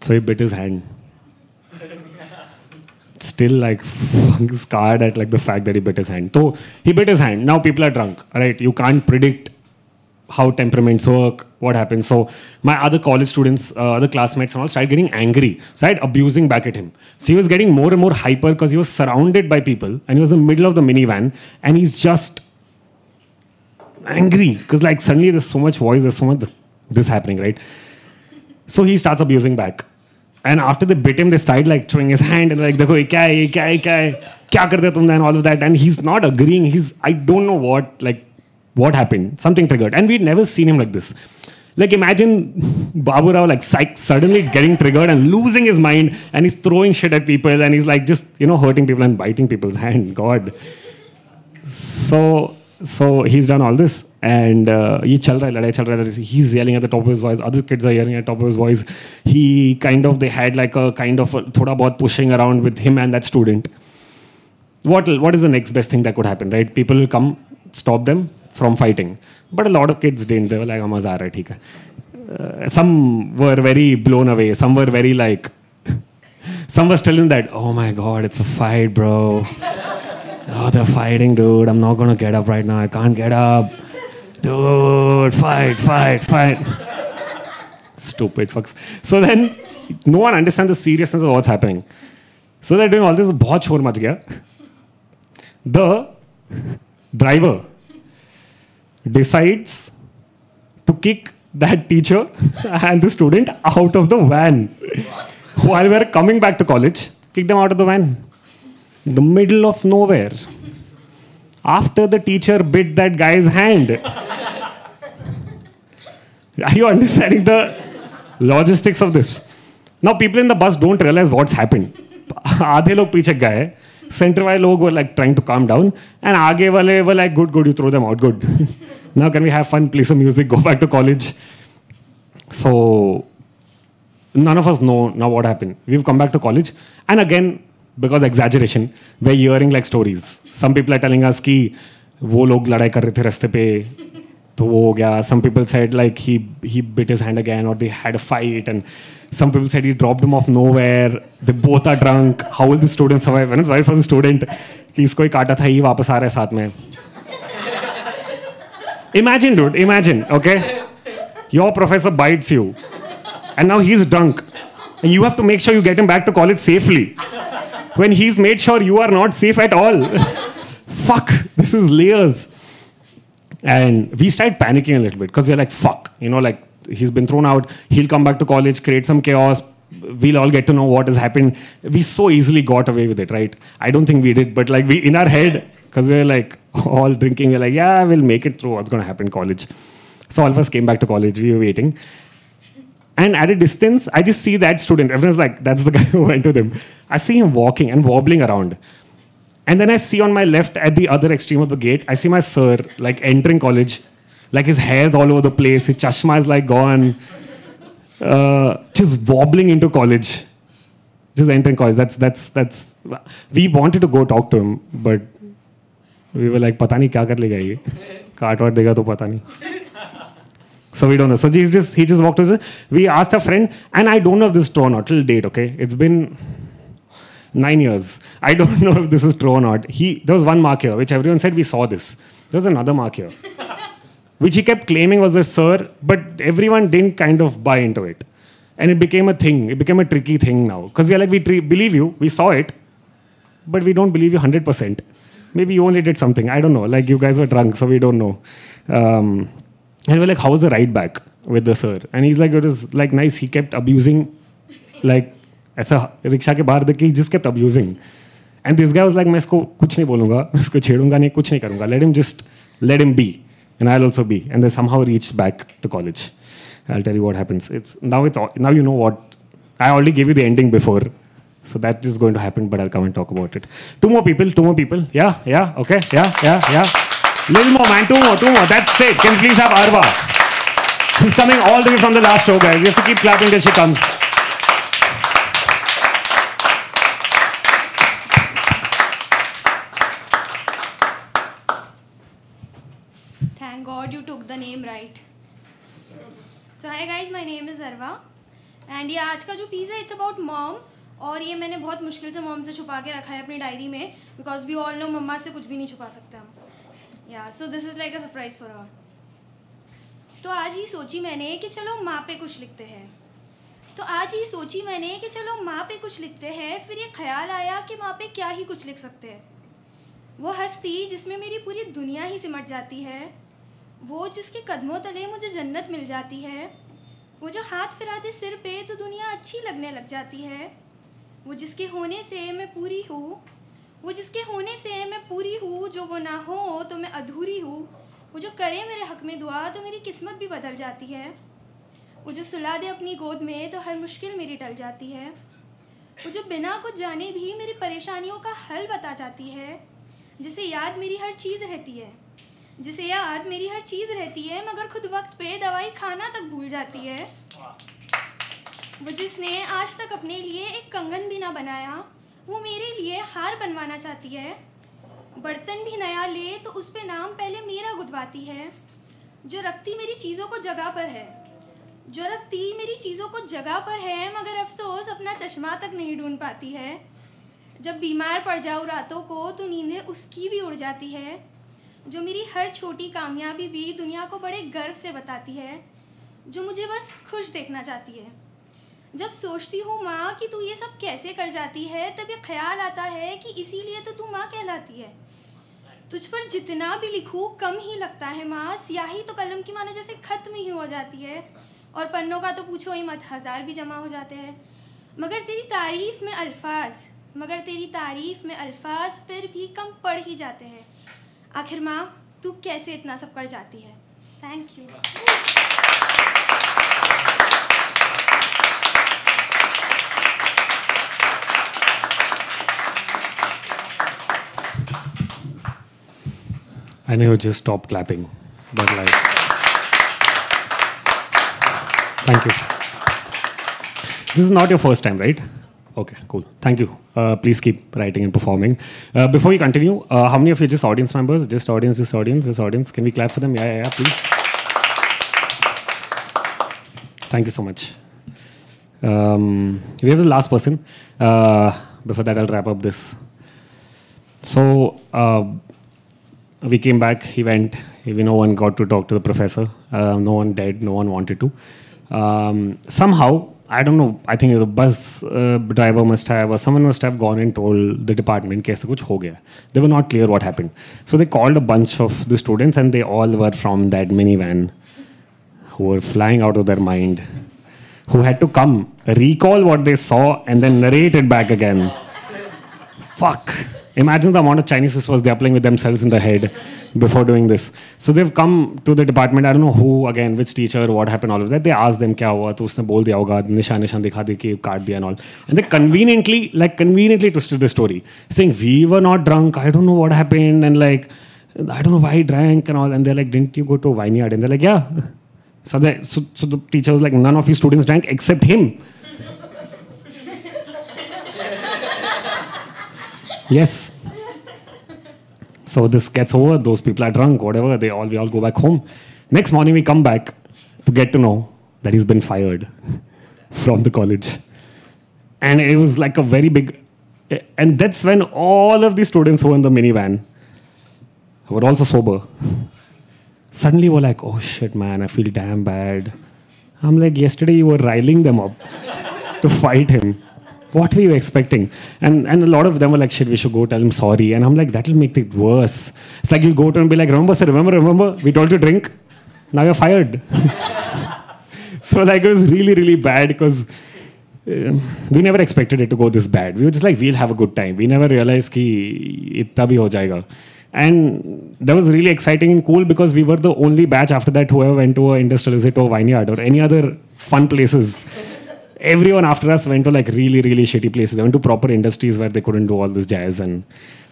So he bit his hand. Still like scarred at like the fact that he bit his hand. So he bit his hand. Now people are drunk, right? You can't predict how temperaments work, what happens. So my other college students, other classmates and all started getting angry, started abusing back at him. So he was getting more and more hyper because he was surrounded by people and he was in the middle of the minivan and he's just angry because like suddenly there's so much voice, there's so much this happening, right? So he starts abusing back. And after they bit him, they started like throwing his hand and like, देखो ये क्या है, क्या करते तुम, and all of that. And he's not agreeing. I don't know what happened. Something triggered. And we'd never seen him like this. Like imagine Babu Rao like suddenly getting triggered and losing his mind and he's throwing shit at people and he's like just, hurting people and biting people's hand. God. So he's done all this and ye chal raha hai, he's yelling at the top of his voice. Other kids are yelling at the top of his voice. They had like a kind of thoda bahut pushing around with him and that student. What is the next best thing that could happen, right? People will come, stop them from fighting. But a lot of kids didn't. They were like, maza aa raha hai, theek hai. Some were very blown away. Some were very like, some were still in that, oh my God, it's a fight, bro. Oh, they're fighting, dude. I'm not gonna get up right now. I can't get up. Dude, fight. Stupid fucks. So then, no one understands the seriousness of what's happening. So they're doing all this. बहुत शोर much गया. The driver decides to kick that teacher and the student out of the van while we're coming back to college. Kicked them out of the van. In the middle of nowhere. After the teacher bit that guy's hand. Are you understanding the logistics of this? Now people in the bus don't realize what's happened. आधे लोग पीछे गए. Center वाले लोग were like trying to calm down. And आगे वाले were like, good, you throw them out, good. Now can we have fun, play some music, go back to college? So, none of us know now what happened. We've come back to college. And again, because exaggeration, we're hearing like stories. Some people are telling us कि वो लोग लड़ाई कर रहे थे रास्ते पे, तो वो हो गया. Some people said like he bit his hand again, or they had a fight, and some people said he dropped him off nowhere. They both are drunk. How will the student survive? When his wife was a student, कि इसको ही काटा था, ये वापस आ रहा है साथ में. Imagine, dude. Imagine, okay? Your professor bites you, and now he's drunk, and you have to make sure you get him back to college safely. When he's made sure you are not safe at all. Fuck, this is layers. And we started panicking a little bit because we're like, fuck, like he's been thrown out. He'll come back to college, create some chaos. We'll all get to know what has happened. We so easily got away with it, right? I don't think we did, but like we in our head, because we're like all drinking, we're like, yeah, we'll make it through. What's going to happen in college? So all of us came back to college. We were waiting. And at a distance, I just see that student. Everyone's like, that's the guy who went to them. I see him walking and wobbling around. And then I see on my left, at the other extreme of the gate, I see my sir, like, entering college. Like, his hair's all over the place. His chashma is, like, gone. Just wobbling into college. Just entering college. That's... We wanted to go talk to him, but we were like, pata nahi kya kar lega ye. Kaat vaat dega to pata nahi. So we don't know. So he just walked to us. We asked a friend, and I don't know if this is true or not till date, okay? It's been 9 years. I don't know if this is true or not. There was one mark here, which everyone said we saw this. There was another mark here, which he kept claiming was the sir, but everyone didn't kind of buy into it. And it became a thing. It became a tricky thing now. Because we're like, we believe you, we saw it, but we don't believe you 100%. Maybe you only did something. I don't know. Like, you guys were drunk, so we don't know. And we're like, how was the ride back with the sir? And he's like, it was like nice. He kept abusing, like, ऐसा rickshaw के बाहर देख के he just kept abusing. And this guy was like, मैं इसको कुछ नहीं बोलूँगा, मैं इसको छेड़ूँगा नहीं, कुछ नहीं करूँगा. Let him be. And I'll also be. And they somehow reached back to college. I'll tell you what happens. Now you know what. I already gave you the ending before. So that is going to happen, but I'll come and talk about it. Two more people. Yeah, okay, yeah. Little more, man, two more. That's it. Can you please have Arva? She's coming all the way from the last row, guys. You have to keep clapping till she comes. Thank God you took the name right. So hi guys, my name is Arva. And ये आज का जो piece है, it's about mom. और ये मैंने बहुत मुश्किल से मॉम से छुपा के रखा है अपनी डायरी में, because we all know मम्मा से कुछ भी नहीं छुपा सकते हम. Yeah, so this is like a surprise for her. तो आज ही सोची मैंने कि चलो माँ पे कुछ लिखते हैं. फिर ये ख्याल आया कि माँ पे क्या ही कुछ लिख सकते हैं. वो हस्ती जिसमें मेरी पूरी दुनिया ही सिमट जाती है, वो जिसके कदमों तले मुझे जन्नत मिल जाती है, वो जो हाथ फिराते सिर पे तो दुनिया अच्छी लगने लग जाती है, वो जिसके होने से मैं पूरी हूँ, जो वो ना हो तो मैं अधूरी हूँ, वो जो करे मेरे हक में दुआ तो मेरी किस्मत भी बदल जाती है, वो जो सुला दे अपनी गोद में तो हर मुश्किल मेरी टल जाती है, वो जो बिना कुछ जाने भी मेरी परेशानियों का हल बता जाती है, जिसे याद मेरी हर चीज़ रहती है मगर खुद वक्त पे दवाई खाना तक भूल जाती है, वो जिसने आज तक अपने लिए एक कंगन भी ना बनाया, वो मेरे लिए हार बनवाना चाहती है, बर्तन भी नया ले तो उस पे नाम पहले मेरा गुदवाती है, जो रखती मेरी चीज़ों को जगह पर है मगर अफसोस अपना चश्मा तक नहीं ढूंढ पाती है, जब बीमार पड़ जाऊँ रातों को तो नींदें उसकी भी उड़ जाती है, जो मेरी हर छोटी कामयाबी भी दुनिया को बड़े गर्व से बताती है, जो मुझे बस खुश देखना चाहती है। जब सोचती हूँ माँ कि तू ये सब कैसे कर जाती है, तब ये ख्याल आता है कि इसीलिए तो तू माँ कहलाती है। तुझ पर जितना भी लिखूँ कम ही लगता है माँ, स्याही तो कलम की माने जैसे खत्म ही हो जाती है, और पन्नों का तो पूछो ही मत, 1000 भी जमा हो जाते हैं। मगर तेरी तारीफ़ में अल्फाज फिर भी कम पड़ ही जाते हैं। आखिर माँ तू कैसे इतना सब कर जाती है? Thank you. I know you just stopped clapping, but like, thank you. This is not your first time, right? Okay, cool. Thank you. Please keep writing and performing. Before you continue, how many of you are just audience members? Just audience. Can we clap for them? Yeah, please. Thank you so much. We have the last person. Before that, I'll wrap up this. So, we came back, he went, no one got to talk to the professor, no one did, no one wanted to. Somehow, I don't know, I think the bus driver must have, or someone must have gone and told the department, कि ऐसा कुछ हो गया. They were not clear what happened. So they called a bunch of the students and they all were from that minivan, who were flying out of their mind, who had to come, recall what they saw and then narrate it back again. Fuck. Imagine the amount of Chinese whispers they're playing with themselves in the head before doing this. So they've come to the department, I don't know who, again, which teacher, what happened, all of that. They asked them क्या हुआ, तो उसने बोल दिया होगा, निशान दिखा दे के काट दिया and all. And they conveniently twisted the story, saying we were not drunk, I don't know what happened, and like, I don't know why he drank and all. And they're like, didn't you go to a vineyard? And they're like, yeah. So the teacher was like, none of you students drank except him. Yes. So this gets over, those people are drunk, whatever, we all go back home. Next morning we come back to get to know that he's been fired from the college. And it was like a very big, and that's when all of the students who were in the minivan were also sober. Suddenly were like, oh shit man, I feel damn bad. I'm like, yesterday you were riling them up to fight him. What were you expecting? And a lot of them were like, shit, we should go tell him sorry. And I'm like, that'll make it worse. It's like you'll go to him and be like, remember, sir, remember, we told you to drink. Now you're fired. So like it was really, really bad because we never expected it to go this bad. We were just like, we'll have a good time. We never realized ki itna bhi ho jayega. And that was really exciting and cool because we were the only batch after that whoever went to an industrial visit or vineyard or any other fun places. Everyone after us went to like really, really shitty places. They went to proper industries where they couldn't do all this jazz, and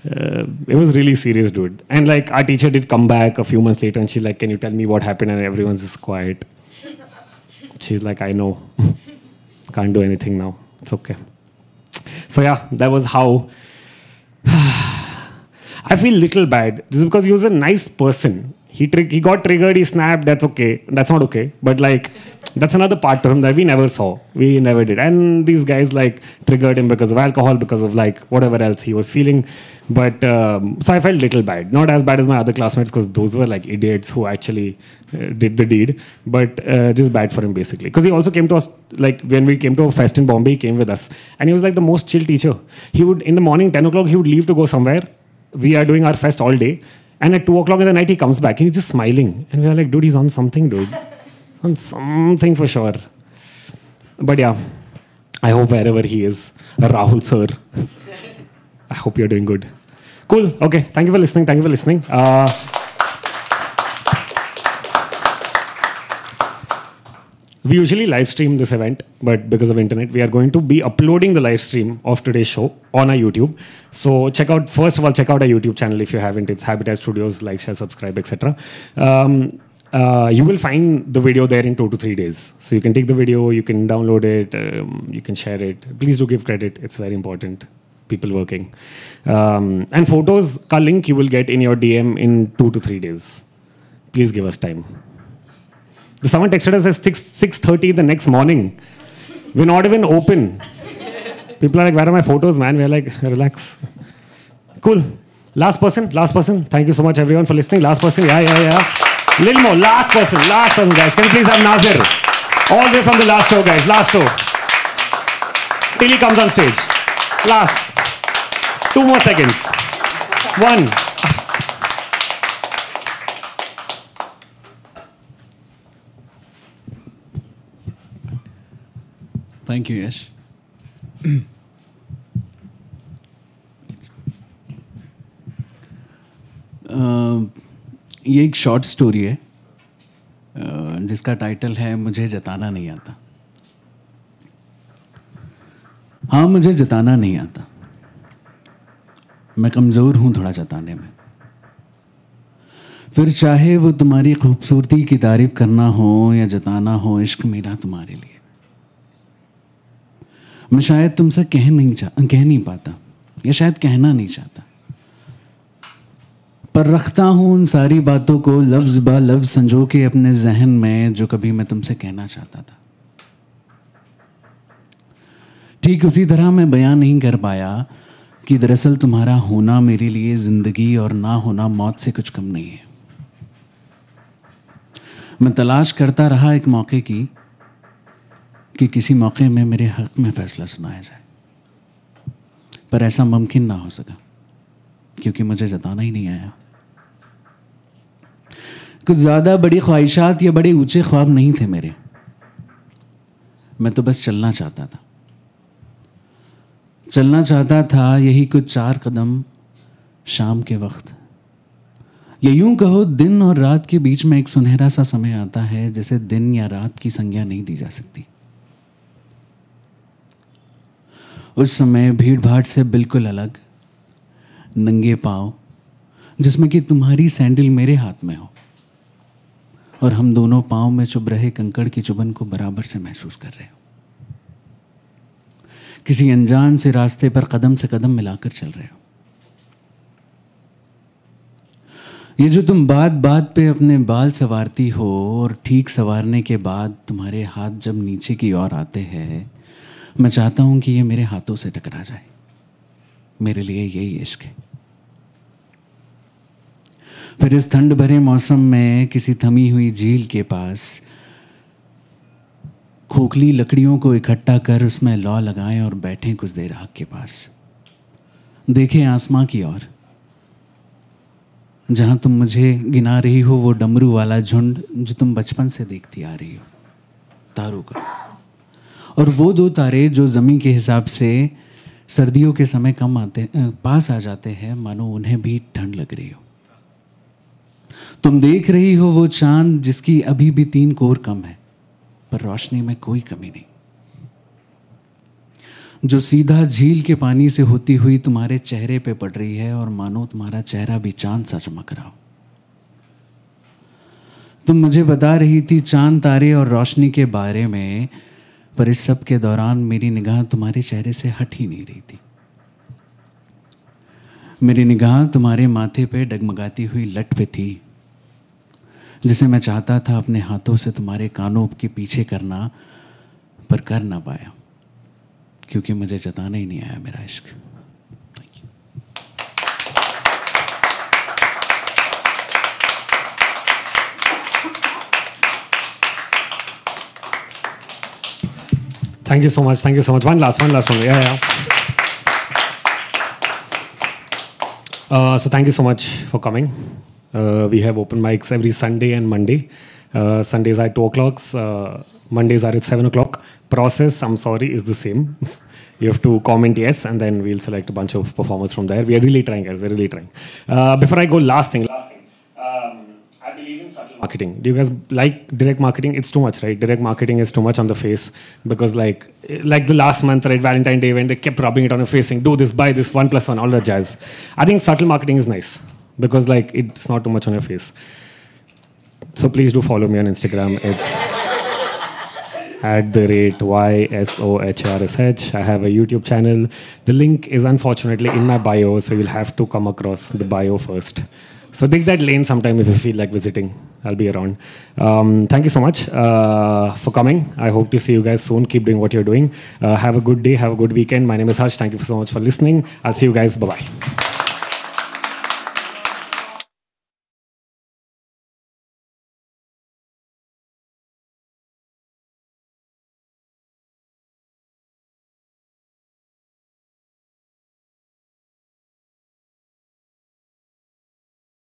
it was really serious, dude. And like our teacher did come back a few months later and she's like, can you tell me what happened? And everyone's just quiet. She's like, I know. Can't do anything now. It's okay. So yeah, that was how I feel little bad. Just because he was a nice person. He got triggered, he snapped, that's okay. That's not okay. But like, that's another part to him that we never saw. We never did. And these guys like triggered him because of alcohol, because of like whatever else he was feeling. But so I felt little bad. Not as bad as my other classmates because those were like idiots who actually did the deed. But just bad for him basically. Because he also came to us, like when we came to a fest in Bombay, he came with us. And he was like the most chill teacher. He would, in the morning, 10 o'clock, he would leave to go somewhere. We are doing our fest all day. And at 2 o'clock in the night, he comes back and he's just smiling. And we are like, dude, he's on something, dude. On something for sure. But yeah, I hope wherever he is, Rahul sir, I hope you're doing good. Cool. Okay. Thank you for listening. We usually live stream this event, but because of internet, we are going to be uploading the live stream of today's show on our YouTube. So first of all, check out our YouTube channel if you haven't. It's Habitat Studios, like, share, subscribe, etc. You will find the video there in 2 to 3 days. So you can take the video, you can download it, you can share it. Please do give credit. It's very important. People working. And photos ka link you will get in your DM in 2 to 3 days. Please give us time. Someone texted us at 6:30 the next morning. We're not even open. People are like, where are my photos, man? We're like, relax. Cool. Last person. Thank you so much, everyone, for listening. Last person. Yeah. Little more. Last person, guys. Can you please have Nazir? All the way from the last show, guys. Last show. Till he comes on stage. Last. 2 more seconds. 1. Thank you, Yash. ये एक short story है जिसका title है मुझे जताना नहीं आता। हाँ, मुझे जताना नहीं आता। मैं कमज़ोर हूँ थोड़ा जताने में। फिर चाहे वो तुम्हारी खूबसूरती की तारीफ करना हो या जताना हो इश्क मेरा तुम्हारे लिए, मैं शायद तुमसे कह नहीं पाता या शायद कहना नहीं चाहता, पर रखता हूँ उन सारी बातों को लफ्ज़ बा लफ्ज़ संजो के अपने जहन में जो कभी मैं तुमसे कहना चाहता था। ठीक उसी तरह मैं बयान नहीं कर पाया कि दरअसल तुम्हारा होना मेरे लिए ज़िंदगी और ना होना मौत से कुछ कम नहीं है। मैं तलाश करता रहा एक मौके की कि किसी मौके में मेरे हक़ में फ़ैसला सुनाया जाए, पर ऐसा मुमकिन ना हो सका क्योंकि मुझे जताना ही नहीं आया। कुछ ज़्यादा बड़ी ख्वाहिशात या बड़े ऊंचे ख्वाब नहीं थे मेरे। मैं तो बस चलना चाहता था यही कुछ 4 कदम शाम के वक्त, या यूं कहो दिन और रात के बीच में एक सुनहरा सा समय आता है जिसे दिन या रात की संज्ञा नहीं दी जा सकती। उस समय भीड़ भाड़ से बिल्कुल अलग, नंगे पाँव, जिसमें कि तुम्हारी सैंडल मेरे हाथ में हो और हम दोनों पाँव में चुभ रहे कंकड़ की चुभन को बराबर से महसूस कर रहे हो। किसी अनजान से रास्ते पर कदम से कदम मिलाकर चल रहे हो। ये जो तुम बात बात पे अपने बाल संवारती हो और ठीक संवारने के बाद तुम्हारे हाथ जब नीचे की ओर आते हैं, मैं चाहता हूं कि ये मेरे हाथों से टकरा जाए। मेरे लिए यही इश्क है। फिर इस ठंड भरे मौसम में किसी थमी हुई झील के पास खोखली लकड़ियों को इकट्ठा कर उसमें लौ लगाएं और बैठें कुछ देर आग के पास, देखें आसमां की ओर जहां तुम मुझे गिना रही हो वो डमरू वाला झुंड जो तुम बचपन से देखती आ रही हो, तारों का, और वो 2 तारे जो ज़मीन के हिसाब से सर्दियों के समय पास आ जाते हैं, मानो उन्हें भी ठंड लग रही हो। तुम देख रही हो वो चांद जिसकी अभी भी 3 कोर कम है, पर रोशनी में कोई कमी नहीं, जो सीधा झील के पानी से होती हुई तुम्हारे चेहरे पे पड़ रही है और मानो तुम्हारा चेहरा भी चांद सा चमक रहा हो। तुम मुझे बता रही थी चांद, तारे और रोशनी के बारे में, पर इस सब के दौरान मेरी निगाह तुम्हारे चेहरे से हट ही नहीं रही थी। मेरी निगाह तुम्हारे माथे पे डगमगाती हुई लट पे थी, जिसे मैं चाहता था अपने हाथों से तुम्हारे कानों के पीछे करना, पर कर ना पाया क्योंकि मुझे जताना ही नहीं आया मेरा इश्क। Thank you so much. One last one. Yeah. So thank you so much for coming. We have open mics every Sunday and Monday. Sundays are at 2 o'clock. Mondays are at 7 o'clock. Process, I'm sorry, is the same. You have to comment yes, and then we'll select a bunch of performers from there. We are really trying, guys. We're really trying. Before I go, last thing. I believe in subtle marketing. Do you guys like direct marketing? It's too much, right? Direct marketing is too much on the face because like the last month, right, Valentine Day, when they kept rubbing it on your face, saying, do this, buy this, 1+1, all that jazz. I think subtle marketing is nice because like it's not too much on your face. So please do follow me on Instagram. It's @YSOHRSH. I have a YouTube channel. The link is unfortunately in my bio, so you'll have to come across the bio first. So dig that lane sometime if you feel like visiting. I'll be around. Thank you so much for coming. I hope to see you guys soon. Keep doing what you're doing. Have a good day. Have a good weekend. My name is Harsh. Thank you so much for listening. I'll see you guys. Bye-bye.